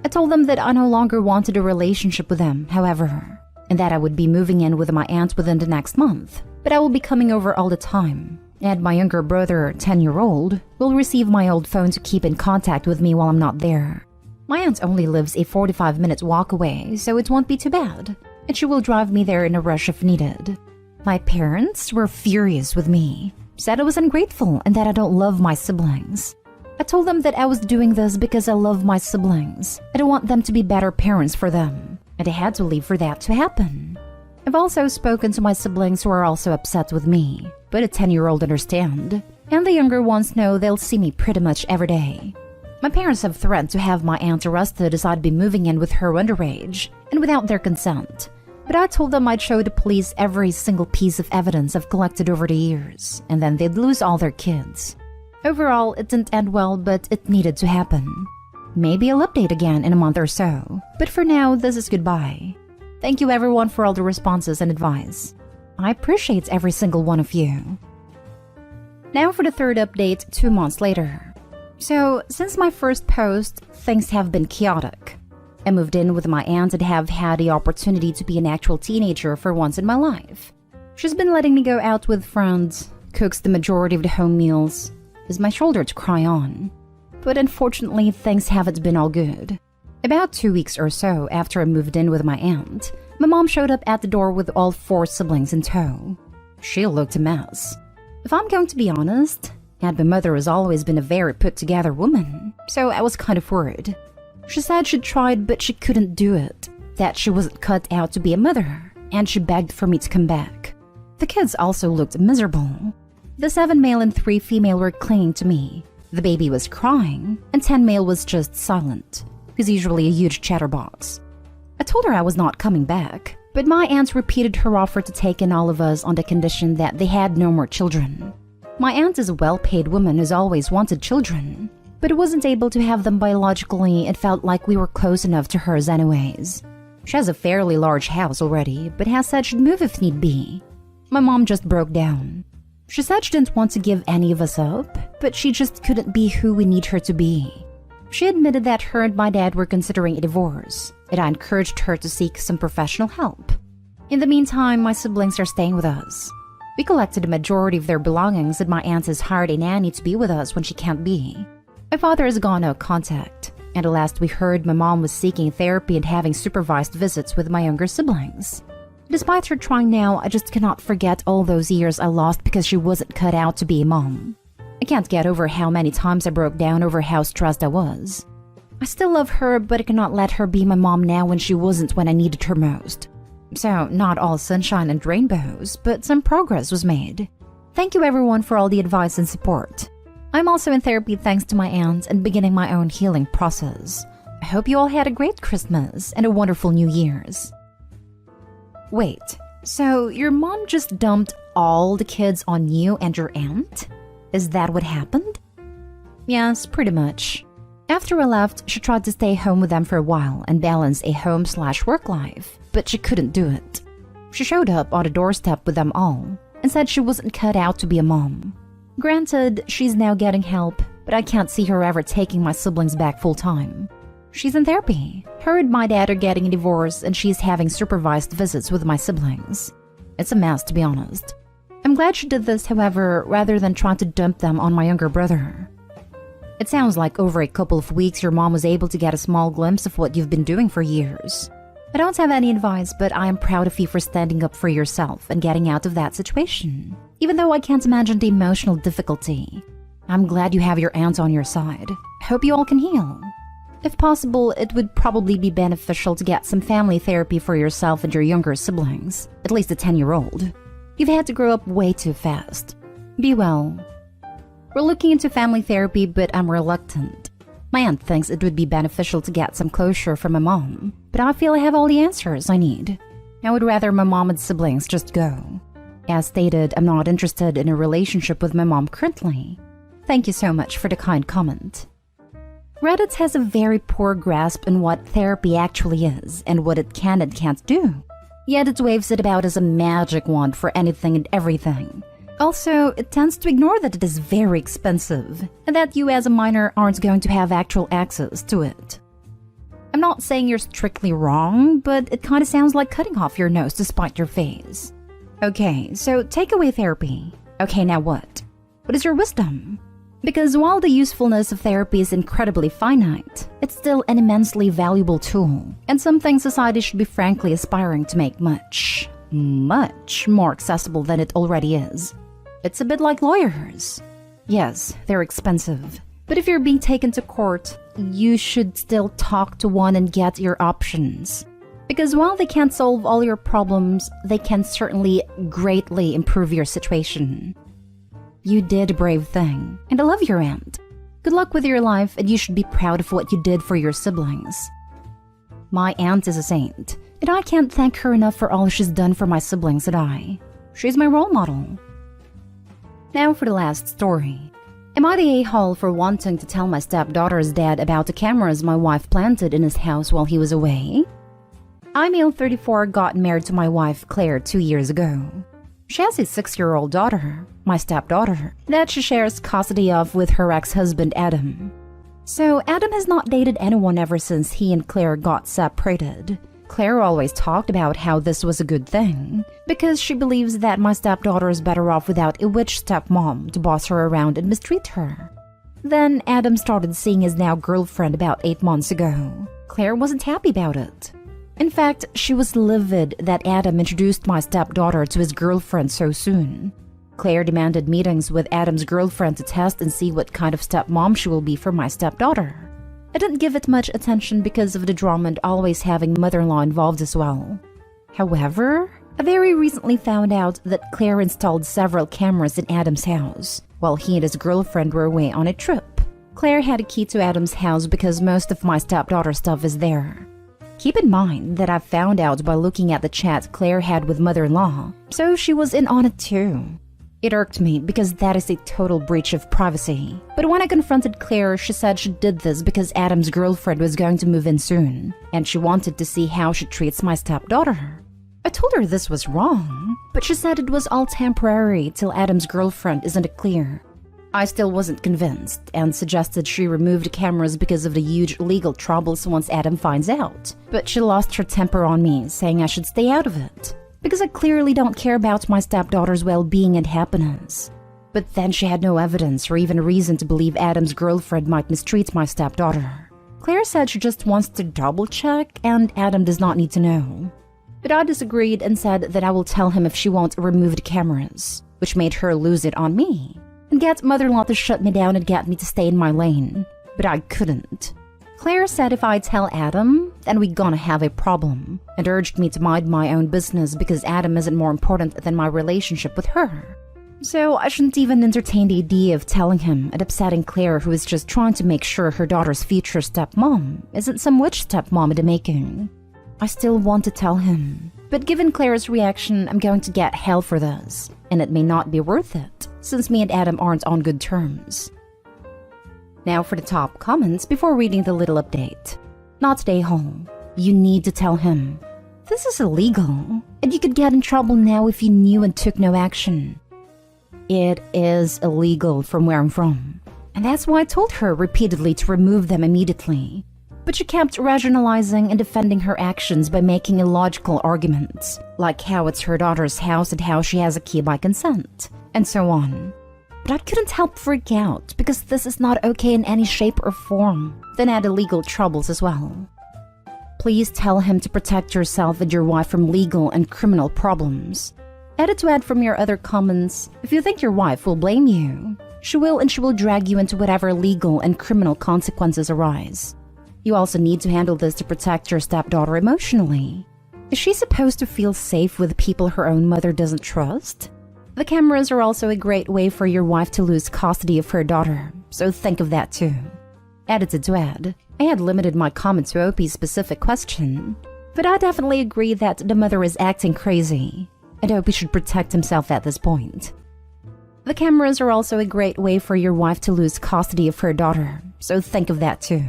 I told them that I no longer wanted a relationship with them, however, and that I would be moving in with my aunt within the next month, but I will be coming over all the time, and my younger brother, 10-year-old, will receive my old phone to keep in contact with me while I'm not there. My aunt only lives a 45-minute walk away, so it won't be too bad, and she will drive me there in a rush if needed. My parents were furious with me, said I was ungrateful and that I don't love my siblings. I told them that I was doing this because I love my siblings. I don't want them to be better parents for them, and I had to leave for that to happen. I've also spoken to my siblings who are also upset with me, but a 10-year-old understand, and the younger ones know they'll see me pretty much every day. My parents have threatened to have my aunt arrested as I'd be moving in with her underage, and without their consent. But I told them I'd show the police every single piece of evidence I've collected over the years, and then they'd lose all their kids. Overall, it didn't end well, but it needed to happen. Maybe I'll update again in a month or so, but for now, this is goodbye. Thank you everyone for all the responses and advice. I appreciate every single one of you. Now for the third update 2 months later. So, since my first post, things have been chaotic. I moved in with my aunt and have had the opportunity to be an actual teenager for once in my life. She's been letting me go out with friends, cooks the majority of the home meals, is my shoulder to cry on. But unfortunately, things haven't been all good. About 2 weeks or so after I moved in with my aunt, my mom showed up at the door with all 4 siblings in tow. She looked a mess. If I'm going to be honest, my mother has always been a very put-together woman, so I was kind of worried. She said she tried, but she couldn't do it, that she wasn't cut out to be a mother, and she begged for me to come back. The kids also looked miserable. The 7 male and 3 female were clinging to me. The baby was crying, and 10 male was just silent. He's usually a huge chatterbox. I told her I was not coming back, but my aunt repeated her offer to take in all of us on the condition that they had no more children. My aunt is a well-paid woman who's always wanted children, but wasn't able to have them biologically and felt like we were close enough to hers anyways. She has a fairly large house already, but has said she'd move if need be. My mom just broke down. She said she didn't want to give any of us up, but she just couldn't be who we need her to be. She admitted that her and my dad were considering a divorce, and I encouraged her to seek some professional help. In the meantime, my siblings are staying with us. We collected the majority of their belongings, and my aunt has hired a nanny to be with us when she can't be. My father has gone no contact, and the last we heard, my mom was seeking therapy and having supervised visits with my younger siblings. Despite her trying now, I just cannot forget all those years I lost because she wasn't cut out to be a mom. I can't get over how many times I broke down over how stressed I was. I still love her, but I cannot let her be my mom now when she wasn't when I needed her most. So, not all sunshine and rainbows, but some progress was made. Thank you everyone for all the advice and support. I'm also in therapy thanks to my aunt and beginning my own healing process. I hope you all had a great Christmas and a wonderful New Year's. Wait, so your mom just dumped all the kids on you and your aunt? Is that what happened? Yes, pretty much. After I left, she tried to stay home with them for a while and balance a home/work life, but she couldn't do it. She showed up on the doorstep with them all and said she wasn't cut out to be a mom. Granted, she's now getting help, but I can't see her ever taking my siblings back full-time. She's in therapy. Her and my dad are getting a divorce, and she's having supervised visits with my siblings. It's a mess, to be honest. I'm glad she did this, however, rather than trying to dump them on my younger brother. It sounds like over a couple of weeks your mom was able to get a small glimpse of what you've been doing for years. I don't have any advice, but I am proud of you for standing up for yourself and getting out of that situation, even though I can't imagine the emotional difficulty. I'm glad you have your aunt on your side. I hope you all can heal. If possible, it would probably be beneficial to get some family therapy for yourself and your younger siblings, at least a 10-year-old. You've had to grow up way too fast. Be well. We're looking into family therapy, but I'm reluctant. My aunt thinks it would be beneficial to get some closure from my mom, but I feel I have all the answers I need. I would rather my mom and siblings just go. As stated, I'm not interested in a relationship with my mom currently. Thank you so much for the kind comment. Reddit has a very poor grasp on what therapy actually is and what it can and can't do. Yet it waves it about as a magic wand for anything and everything. Also, it tends to ignore that it is very expensive and that you as a minor aren't going to have actual access to it. I'm not saying you're strictly wrong, but it kind of sounds like cutting off your nose to spite your face. Okay, so takeaway therapy. Okay, now what? What is your wisdom? Because while the usefulness of therapy is incredibly finite, it's still an immensely valuable tool, and something society should be frankly aspiring to make much more accessible than it already is. It's a bit like lawyers. Yes, they're expensive, But if you're being taken to court, you should still talk to one and get your options. Because while they can't solve all your problems, they can certainly greatly improve your situation. You did a brave thing, and I love your aunt. Good luck with your life, and you should be proud of what you did for your siblings. My aunt is a saint, and I can't thank her enough for all she's done for my siblings and I. She's my role model. Now for the last story. Am I the a-hole for wanting to tell my stepdaughter's dad about the cameras my wife planted in his house while he was away? I, male 34, got married to my wife Claire 2 years ago. She has a 6-year-old daughter, my stepdaughter, that she shares custody of with her ex-husband Adam. So Adam has not dated anyone ever since he and Claire got separated. Claire always talked about how this was a good thing, because she believes that my stepdaughter is better off without a witch stepmom to boss her around and mistreat her. Then Adam started seeing his now girlfriend about 8 months ago. Claire wasn't happy about it. In fact, she was livid that Adam introduced my stepdaughter to his girlfriend so soon. Claire demanded meetings with Adam's girlfriend to test and see what kind of stepmom she will be for my stepdaughter. I didn't give it much attention because of the drama and always having mother-in-law involved as well. However, I very recently found out that Claire installed several cameras in Adam's house while he and his girlfriend were away on a trip. Claire had a key to Adam's house because most of my stepdaughter's stuff is there. Keep in mind that I found out by looking at the chat Claire had with mother-in-law, so she was in on it too. It irked me because that is a total breach of privacy. But when I confronted Claire, she said she did this because Adam's girlfriend was going to move in soon, and she wanted to see how she treats my stepdaughter. I told her this was wrong, but she said it was all temporary till Adam's girlfriend is in the clear. I still wasn't convinced and suggested she remove the cameras because of the huge legal troubles once Adam finds out. But she lost her temper on me, saying I should stay out of it, because I clearly don't care about my stepdaughter's well-being and happiness. But then she had no evidence or even reason to believe Adam's girlfriend might mistreat my stepdaughter. Claire said she just wants to double-check and Adam does not need to know. But I disagreed and said that I will tell him if she won't remove the cameras, which made her lose it on me and get mother-in-law to shut me down and get me to stay in my lane. But I couldn't. Claire said if I tell Adam, then we're gonna have a problem, and urged me to mind my own business because Adam isn't more important than my relationship with her. So I shouldn't even entertain the idea of telling him and upsetting Claire, who is just trying to make sure her daughter's future stepmom isn't some witch stepmom in the making. I still want to tell him, but given Claire's reaction, I'm going to get hell for this, and it may not be worth it, since me and Adam aren't on good terms. Now for the top comments before reading the little update. Not today, home. You need to tell him. This is illegal, and you could get in trouble now if you knew and took no action. It is illegal from where I'm from, and that's why I told her repeatedly to remove them immediately. But she kept rationalizing and defending her actions by making illogical arguments, like how it's her daughter's house and how she has a key by consent, and so on. But I couldn't help freak out because this is not okay in any shape or form, then add illegal troubles as well. Please tell him to protect yourself and your wife from legal and criminal problems. Edit to add from your other comments, if you think your wife will blame you, she will, and she will drag you into whatever legal and criminal consequences arise. You also need to handle this to protect your stepdaughter emotionally. Is she supposed to feel safe with people her own mother doesn't trust? The cameras are also a great way for your wife to lose custody of her daughter, so think of that too. Edited to add, I had limited my comment to OP's specific question, but I definitely agree that the mother is acting crazy, and OP should protect himself at this point. The cameras are also a great way for your wife to lose custody of her daughter, so think of that too.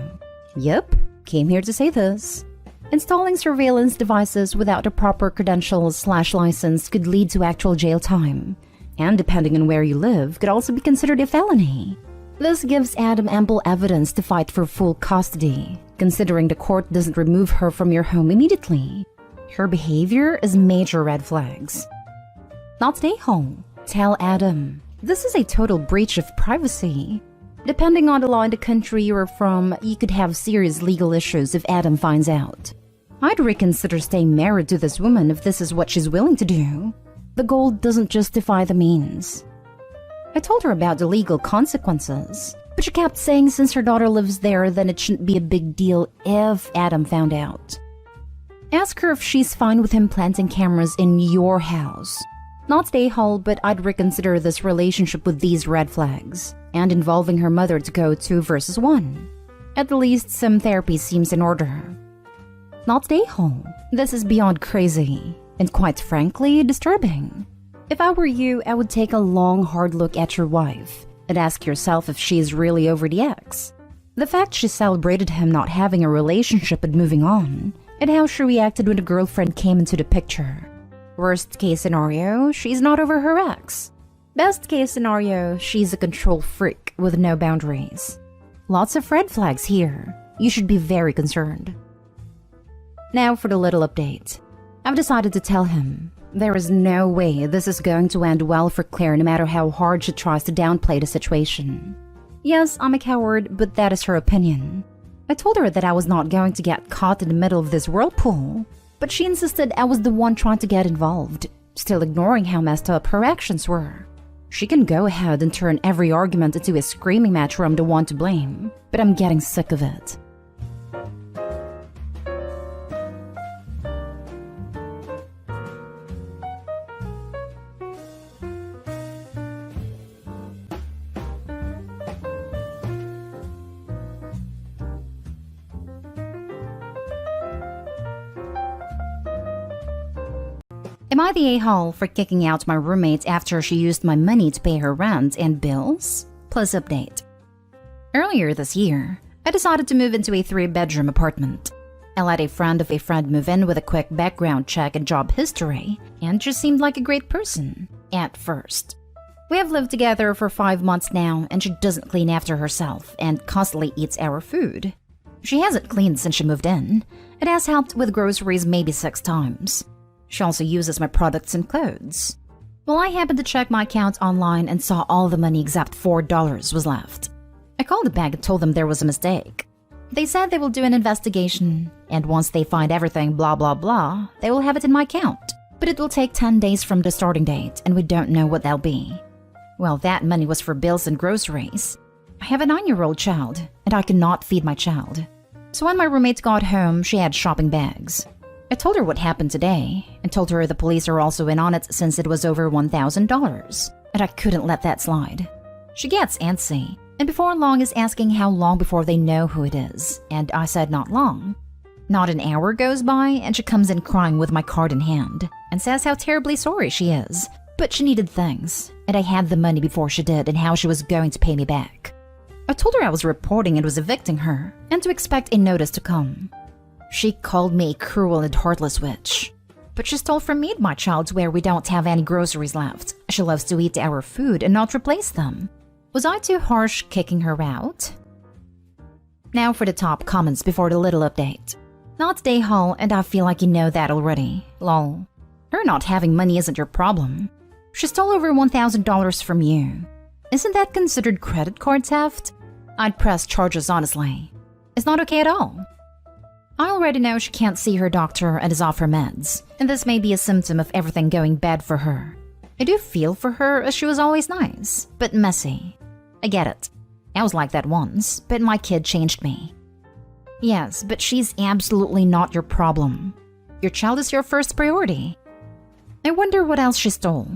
Yep, came here to say this. Installing surveillance devices without the proper credentials/license could lead to actual jail time, and depending on where you live, could also be considered a felony. This gives Adam ample evidence to fight for full custody, considering the court doesn't remove her from your home immediately. Her behavior is major red flags. Not stay home. Tell Adam. This is a total breach of privacy. Depending on the law in the country you are from, you could have serious legal issues if Adam finds out. I'd reconsider staying married to this woman if this is what she's willing to do. The goal doesn't justify the means. I told her about the legal consequences, But she kept saying since her daughter lives there, then it shouldn't be a big deal if Adam found out. Ask her if she's fine with him planting cameras in your house. Not stay whole, but I'd reconsider this relationship with these red flags, and involving her mother to go 2 versus 1. At the least, some therapy seems in order. Not stay home. This is beyond crazy, and quite frankly, disturbing. If I were you, I would take a long, hard look at your wife and ask yourself if she is really over the ex. The fact she celebrated him not having a relationship and moving on, and how she reacted when a girlfriend came into the picture. Worst case scenario, she's not over her ex. Best case scenario, she's a control freak with no boundaries. Lots of red flags here. You should be very concerned. Now for the little update. I've decided to tell him there is no way this is going to end well for Claire no matter how hard she tries to downplay the situation. Yes, I'm a coward, but that is her opinion. I told her that I was not going to get caught in the middle of this whirlpool, but she insisted I was the one trying to get involved, still ignoring how messed up her actions were. She can go ahead and turn every argument into a screaming match where I'm the one to blame, but I'm getting sick of it. Am I the a-hole for kicking out my roommate after she used my money to pay her rent and bills? Plus update. Earlier this year, I decided to move into a 3-bedroom apartment. I let a friend of a friend move in with a quick background check and job history, and she seemed like a great person, at first. We have lived together for 5 months now, and she doesn't clean after herself and constantly eats our food. She hasn't cleaned since she moved in. It has helped with groceries maybe 6 times. She also uses my products and clothes. Well, I happened to check my account online and saw all the money except $4 was left. I called the bank and told them there was a mistake. They said they will do an investigation, and once they find everything blah blah blah, they will have it in my account. But it will take 10 days from the starting date, and we don't know what that'll be. Well, that money was for bills and groceries. I have a 9-year-old child, and I cannot feed my child. So when my roommate got home, she had shopping bags. I told her what happened today, and told her the police are also in on it since it was over $1,000, and I couldn't let that slide. She gets antsy, and before long is asking how long before they know who it is, and I said not long. Not an hour goes by, and she comes in crying with my card in hand, and says how terribly sorry she is, but she needed things, and I had the money before she did and how she was going to pay me back. I told her I was reporting and was evicting her, and to expect a notice to come. She called me a cruel and heartless witch. But she stole from me and my child to where we don't have any groceries left. She loves to eat our food and not replace them. Was I too harsh kicking her out? Now for the top comments before the little update. Not day haul, and I feel like you know that already. Lol. Her not having money isn't your problem. She stole over $1,000 from you. Isn't that considered credit card theft? I'd press charges honestly. It's not okay at all. I already know she can't see her doctor and is off her meds, and this may be a symptom of everything going bad for her. I do feel for her as she was always nice, but messy. I get it. I was like that once, but my kid changed me. Yes, but she's absolutely not your problem. Your child is your first priority. I wonder what else she stole.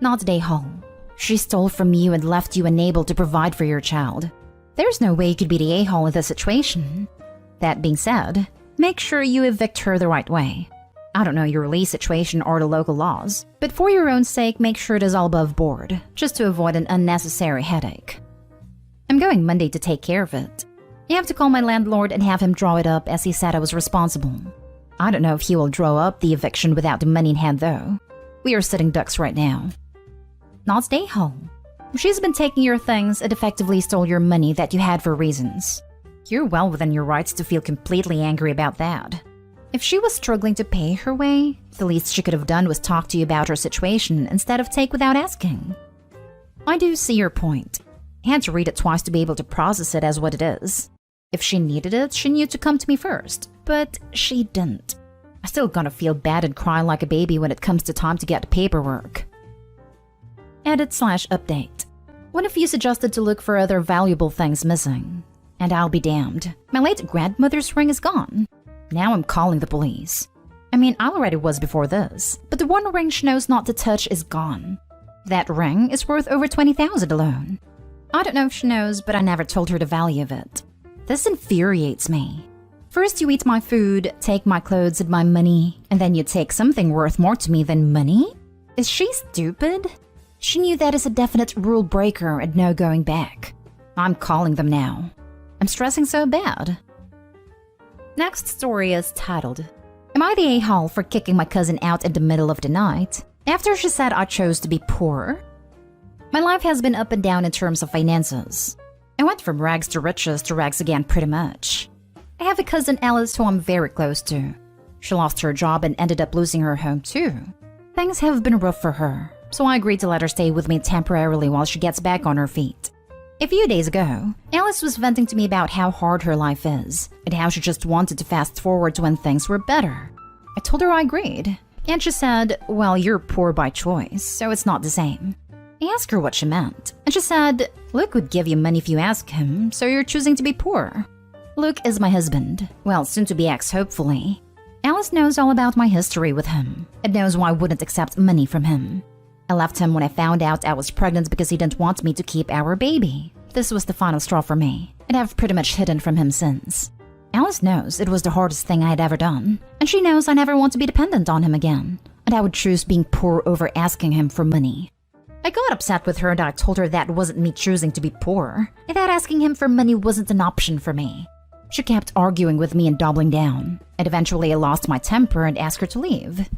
Not day home. She stole from you and left you unable to provide for your child. There's no way you could be the a-hole in this situation. That being said, make sure you evict her the right way. I don't know your release situation or the local laws, but for your own sake, make sure it is all above board, just to avoid an unnecessary headache. I'm going Monday to take care of it. You have to call my landlord and have him draw it up as he said I was responsible. I don't know if he will draw up the eviction without the money in hand though. We are sitting ducks right now. Not stay home. She's been taking your things and effectively stole your money that you had for reasons. You're well within your rights to feel completely angry about that. If she was struggling to pay her way, the least she could have done was talk to you about her situation instead of take without asking. I do see your point. I had to read it twice to be able to process it as what it is. If she needed it, she knew to come to me first, but she didn't. I'm still gonna feel bad and cry like a baby when it comes to time to get paperwork. Edit/update. One of you suggested to look for other valuable things missing. And I'll be damned. My late grandmother's ring is gone. Now I'm calling the police. I mean, I already was before this, but the one ring she knows not to touch is gone. That ring is worth over $20,000 alone. I don't know if she knows, but I never told her the value of it. This infuriates me. First you eat my food, take my clothes and my money, and then you take something worth more to me than money? Is she stupid? She knew that is a definite rule breaker and no going back. I'm calling them now. I'm stressing so bad. Next story is titled, Am I the a-hole for kicking my cousin out in the middle of the night after she said I chose to be poor? My life has been up and down in terms of finances. I went from rags to rags again pretty much. I have a cousin Alice who I'm very close to. She lost her job and ended up losing her home too. Things have been rough for her, so I agreed to let her stay with me temporarily while she gets back on her feet. A few days ago, Alice was venting to me about how hard her life is and how she just wanted to fast forward to when things were better. I told her I agreed, and she said, well, you're poor by choice, so it's not the same. I asked her what she meant, and she said, Luke would give you money if you ask him, so you're choosing to be poor. Luke is my husband, well, soon to be ex, hopefully. Alice knows all about my history with him and knows why I wouldn't accept money from him. I left him when I found out I was pregnant because he didn't want me to keep our baby. This was the final straw for me, and I've pretty much hidden from him since. Alice knows it was the hardest thing I had ever done, and she knows I never want to be dependent on him again, and I would choose being poor over asking him for money. I got upset with her and I told her that wasn't me choosing to be poor, and that asking him for money wasn't an option for me. She kept arguing with me and doubling down, and eventually I lost my temper and asked her to leave.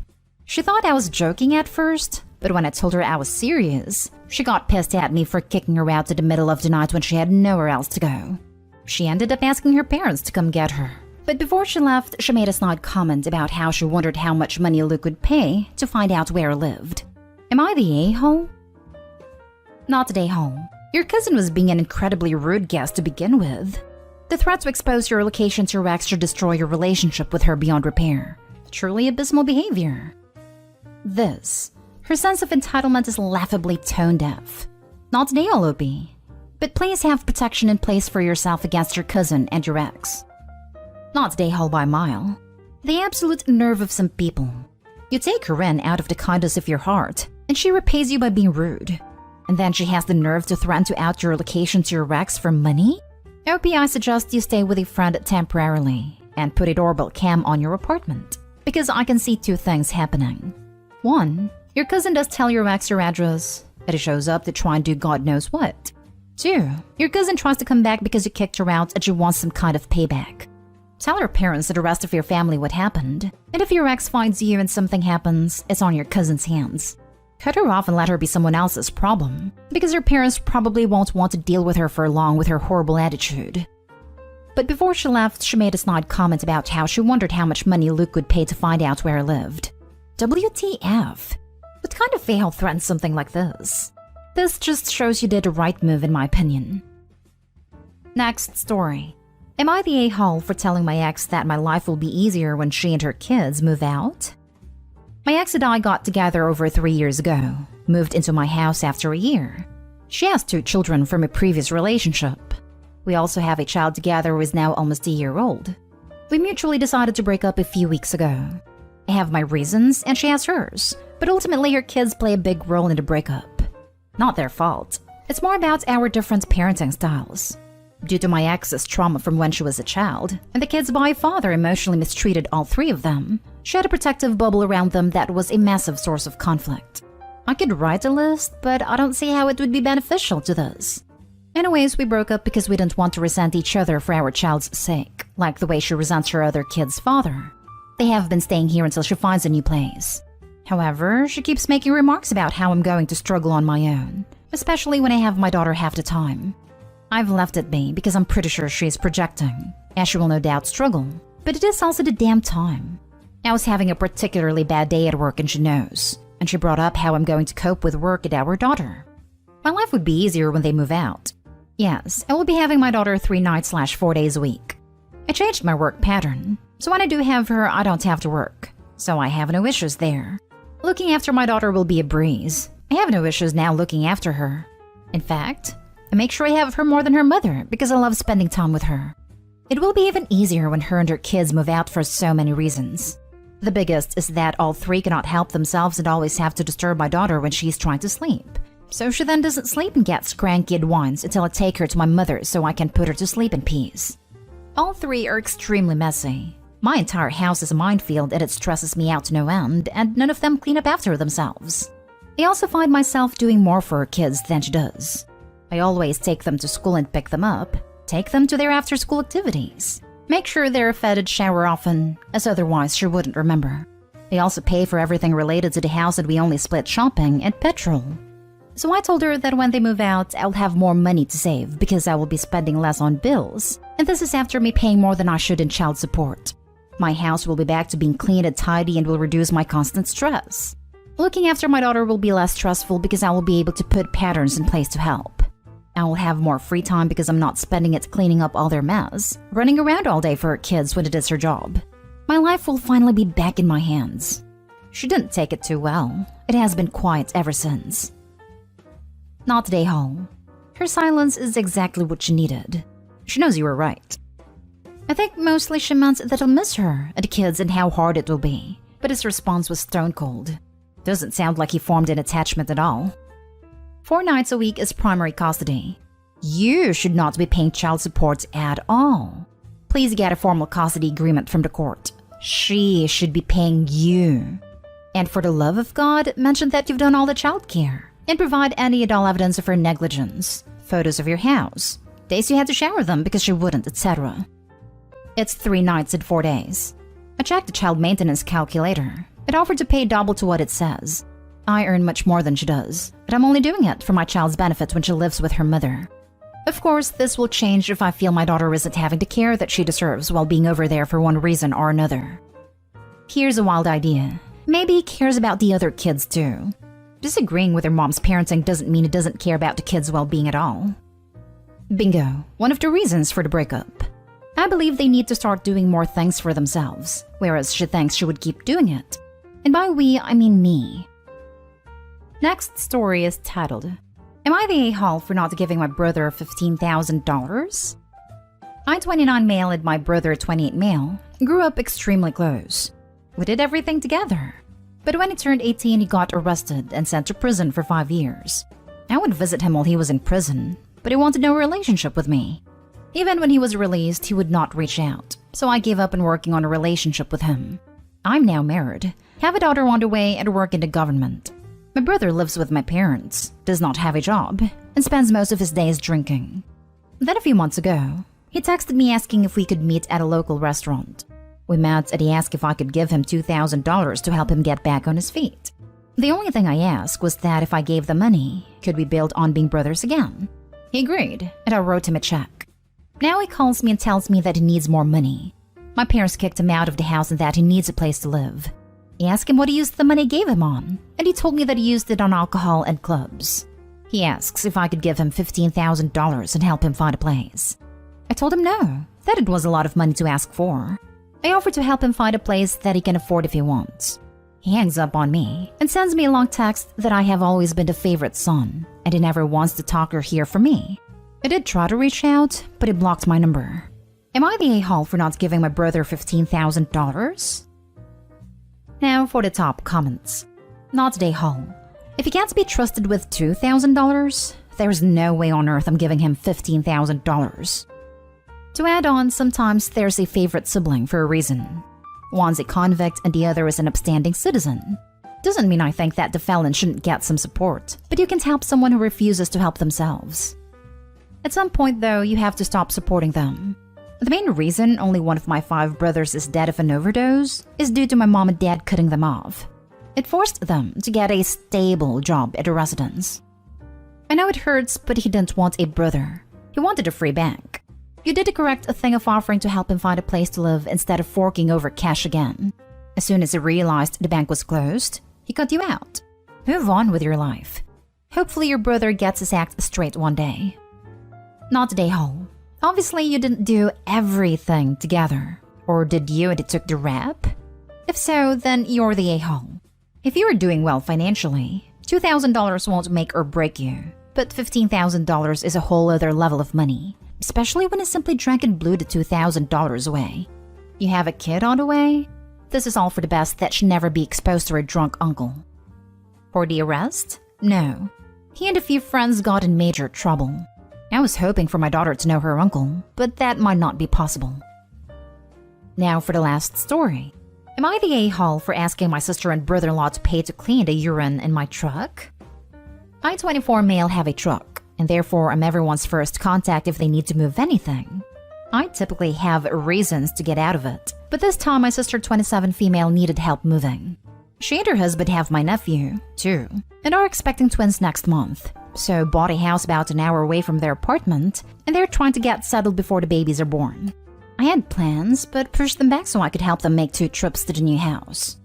She thought I was joking at first, but when I told her I was serious, she got pissed at me for kicking her out in the middle of the night when she had nowhere else to go. She ended up asking her parents to come get her. But before she left, she made a snide comment about how she wondered how much money Luke would pay to find out where I lived. Am I the a-hole? Not the a-hole. Your cousin was being an incredibly rude guest to begin with. The threat to expose your location to your ex should destroy your relationship with her beyond repair. Truly abysmal behavior. Her sense of entitlement is laughably tone-deaf. Not the a-hole, OP. But please have protection in place for yourself against your cousin and your ex. Not the a-hole by a mile. The absolute nerve of some people. You take her in out of the kindness of your heart, and she repays you by being rude. And then she has the nerve to threaten to out your location to your ex for money? OP, I suggest you stay with a friend temporarily and put a doorbell cam on your apartment, because I can see two things happening. 1, your cousin does tell your ex your address, but he shows up to try and do God knows what. 2, your cousin tries to come back because you kicked her out and she wants some kind of payback. Tell her parents and the rest of your family what happened, and if your ex finds you and something happens, it's on your cousin's hands. Cut her off and let her be someone else's problem, because her parents probably won't want to deal with her for long with her horrible attitude. But before she left, she made a snide comment about how she wondered how much money Luke would pay to find out where I lived. WTF? What kind of a-hole threatens something like this? This just shows you did the right move in my opinion. Next story. Am I the a-hole for telling my ex that my life will be easier when she and her kids move out? My ex and I got together over 3 years ago, moved into my house after a year. She has 2 children from a previous relationship. We also have a child together who is now almost a year old. We mutually decided to break up a few weeks ago. I have my reasons and she has hers, but ultimately her kids play a big role in the breakup. Not their fault. It's more about our different parenting styles. Due to my ex's trauma from when she was a child, and the kids by a father emotionally mistreated all 3 of them, she had a protective bubble around them that was a massive source of conflict. I could write a list, but I don't see how it would be beneficial to this. Anyways, we broke up because we didn't want to resent each other for our child's sake, like the way she resents her other kid's father. They have been staying here until she finds a new place. However, she keeps making remarks about how I'm going to struggle on my own, especially when I have my daughter half the time. I've left it be because I'm pretty sure she is projecting, as she will no doubt struggle, but it is also the damn time. I was having a particularly bad day at work and she knows, and she brought up how I'm going to cope with work and our daughter. My life would be easier when they move out. Yes, I will be having my daughter 3 nights/4 days a week. I changed my work pattern, so when I do have her, I don't have to work, so I have no issues there. Looking after my daughter will be a breeze. I have no issues now looking after her. In fact, I make sure I have her more than her mother because I love spending time with her. It will be even easier when her and her kids move out for so many reasons. The biggest is that all three cannot help themselves and always have to disturb my daughter when she's trying to sleep. So she then doesn't sleep and gets cranky at once until I take her to my mother so I can put her to sleep in peace. All three are extremely messy. My entire house is a minefield and it stresses me out to no end, and none of them clean up after themselves. I also find myself doing more for her kids than she does. I always take them to school and pick them up, take them to their after-school activities, make sure they're fed and shower often, as otherwise she wouldn't remember. I also pay for everything related to the house and we only split shopping and petrol. So I told her that when they move out, I'll have more money to save because I will be spending less on bills, and this is after me paying more than I should in child support. My house will be back to being clean and tidy and will reduce my constant stress. Looking after my daughter will be less stressful because I will be able to put patterns in place to help. I will have more free time because I'm not spending it cleaning up all their mess, running around all day for her kids when it is her job. My life will finally be back in my hands. She didn't take it too well. It has been quiet ever since. Not today, Hall. Her silence is exactly what she needed. She knows you were right. I think mostly she meant that I'll miss her and the kids and how hard it will be, but his response was stone cold. Doesn't sound like he formed an attachment at all. 4 nights a week is primary custody. You should not be paying child support at all. Please get a formal custody agreement from the court. She should be paying you. And for the love of God, mention that you've done all the child care and provide any and all evidence of her negligence, photos of your house, days you had to shower them because she wouldn't, etc. It's 3 nights and 4 days. I checked the child maintenance calculator. It offered to pay double to what it says. I earn much more than she does, but I'm only doing it for my child's benefit when she lives with her mother. Of course, this will change if I feel my daughter isn't having the care that she deserves while being over there for one reason or another. Here's a wild idea. Maybe he cares about the other kids too. Disagreeing with her mom's parenting doesn't mean he doesn't care about the kids' well-being at all. Bingo, one of the reasons for the breakup. I believe they need to start doing more things for themselves, whereas she thinks she would keep doing it. And by we, I mean me. Next story is titled, Am I the a-hole for not giving my brother $15,000? I, 29 male, and my brother, 28 male, grew up extremely close. We did everything together. But when he turned 18, he got arrested and sent to prison for 5 years. I would visit him while he was in prison, but he wanted no relationship with me. Even when he was released, he would not reach out, so I gave up on working on a relationship with him. I'm now married, have a daughter on the way, and work in the government. My brother lives with my parents, does not have a job, and spends most of his days drinking. Then a few months ago, he texted me asking if we could meet at a local restaurant. We met and he asked if I could give him $2,000 to help him get back on his feet. The only thing I asked was that if I gave the money, could we build on being brothers again? He agreed, and I wrote him a check. Now he calls me and tells me that he needs more money. My parents kicked him out of the house and that he needs a place to live. I asked him what he used the money I gave him on, and he told me that he used it on alcohol and clubs. He asks if I could give him $15,000 and help him find a place. I told him no, that it was a lot of money to ask for. I offered to help him find a place that he can afford if he wants. He hangs up on me and sends me a long text that I have always been the favorite son, and he never wants to talk or hear from me. I did try to reach out, but he blocked my number. Am I the a-hole for not giving my brother $15,000? Now for the top comments. Not the a-hole. If he can't be trusted with $2,000, there's no way on earth I'm giving him $15,000. To add on, sometimes there's a favorite sibling for a reason. One's a convict and the other is an upstanding citizen. Doesn't mean I think that the felon shouldn't get some support, but you can't help someone who refuses to help themselves. At some point, though, you have to stop supporting them. The main reason only one of my 5 brothers is dead of an overdose is due to my mom and dad cutting them off. It forced them to get a stable job at a residence. I know it hurts, but he didn't want a brother. He wanted a free bank. You did the correct thing of offering to help him find a place to live instead of forking over cash again. As soon as he realized the bank was closed, he cut you out. Move on with your life. Hopefully your brother gets his act straight one day. Not the a-hole. Obviously, you didn't do everything together. Or did you and it took the rap? If so, then you're the a-hole. If you are doing well financially, $2,000 won't make or break you. But $15,000 is a whole other level of money, especially when I simply drank and blew the $2,000 away. You have a kid on the way? This is all for the best that should never be exposed to her drunk uncle. For the arrest? No. He and a few friends got in major trouble. I was hoping for my daughter to know her uncle, but that might not be possible. Now for the last story. Am I the a-hole for asking my sister and brother-in-law to pay to clean the urine in my truck? I, 24 male, have a truck, and therefore I'm everyone's first contact if they need to move anything. I typically have reasons to get out of it, but this time my sister, 27 female, needed help moving. She and her husband have my nephew, too, and are expecting twins next month, so bought a house about an hour away from their apartment, and they're trying to get settled before the babies are born. I had plans, but pushed them back so I could help them make 2 trips to the new house.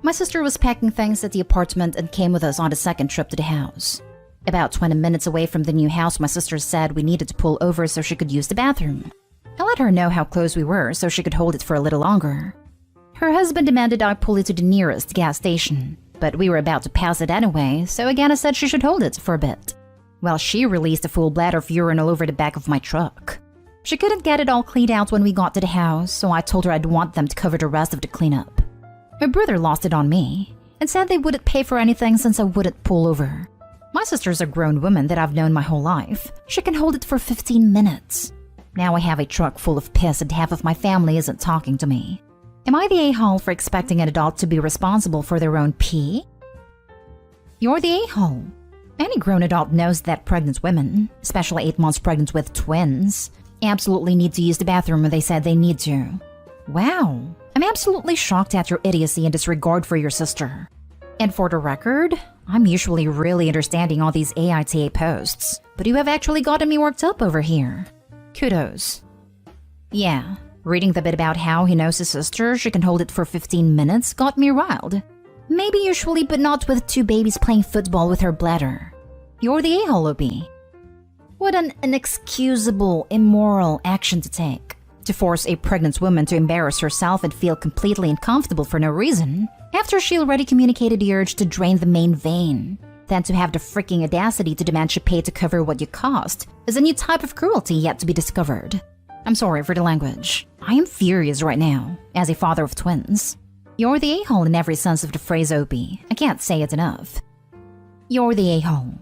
My sister was packing things at the apartment and came with us on the second trip to the house. About 20 minutes away from the new house, my sister said we needed to pull over so she could use the bathroom. I let her know how close we were so she could hold it for a little longer. Her husband demanded I pull it to the nearest gas station, but we were about to pass it anyway, so again I said she should hold it for a bit. Well, she released a full bladder of urine all over the back of my truck. She couldn't get it all cleaned out when we got to the house, so I told her I'd want them to cover the rest of the cleanup. My brother lost it on me and said they wouldn't pay for anything since I wouldn't pull over. My sister's a grown woman that I've known my whole life. She can hold it for 15 minutes. Now I have a truck full of piss and half of my family isn't talking to me. Am I the a-hole for expecting an adult to be responsible for their own pee? You're the a-hole. Any grown adult knows that pregnant women, especially 8 months pregnant with twins, absolutely need to use the bathroom when they said they need to. Wow, I'm absolutely shocked at your idiocy and disregard for your sister. And for the record, I'm usually really understanding all these AITA posts, but you have actually gotten me worked up over here. Kudos. Yeah, reading the bit about how he knows his sister, she can hold it for 15 minutes, got me riled. Maybe usually, but not with 2 babies playing football with her bladder. You're the a-hole, OP. What an inexcusable, immoral action to take. To force a pregnant woman to embarrass herself and feel completely uncomfortable for no reason, after she already communicated the urge to drain the main vein. Then to have the freaking audacity to demand she pay to cover what you cost is a new type of cruelty yet to be discovered. I'm sorry for the language. I am furious right now, as a father of twins. You're the a-hole in every sense of the phrase, OP. I can't say it enough. You're the a-hole.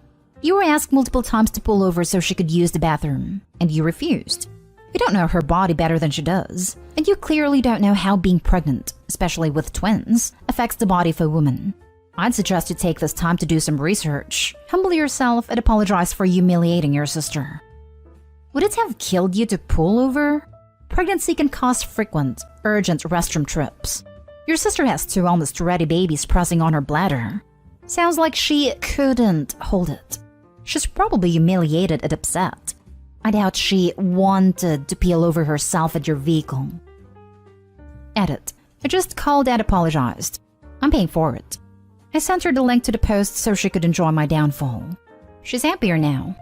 You were asked multiple times to pull over so she could use the bathroom, and you refused. You don't know her body better than she does, and you clearly don't know how being pregnant, especially with twins, affects the body of a woman. I'd suggest you take this time to do some research, humble yourself, and apologize for humiliating your sister. Would it have killed you to pull over? Pregnancy can cause frequent, urgent restroom trips. Your sister has 2 almost ready babies pressing on her bladder. Sounds like she couldn't hold it. She's probably humiliated and upset. I doubt she wanted to peel over herself at your vehicle. Edit. I just called and apologized. I'm paying for it. I sent her the link to the post so she could enjoy my downfall. She's happier now.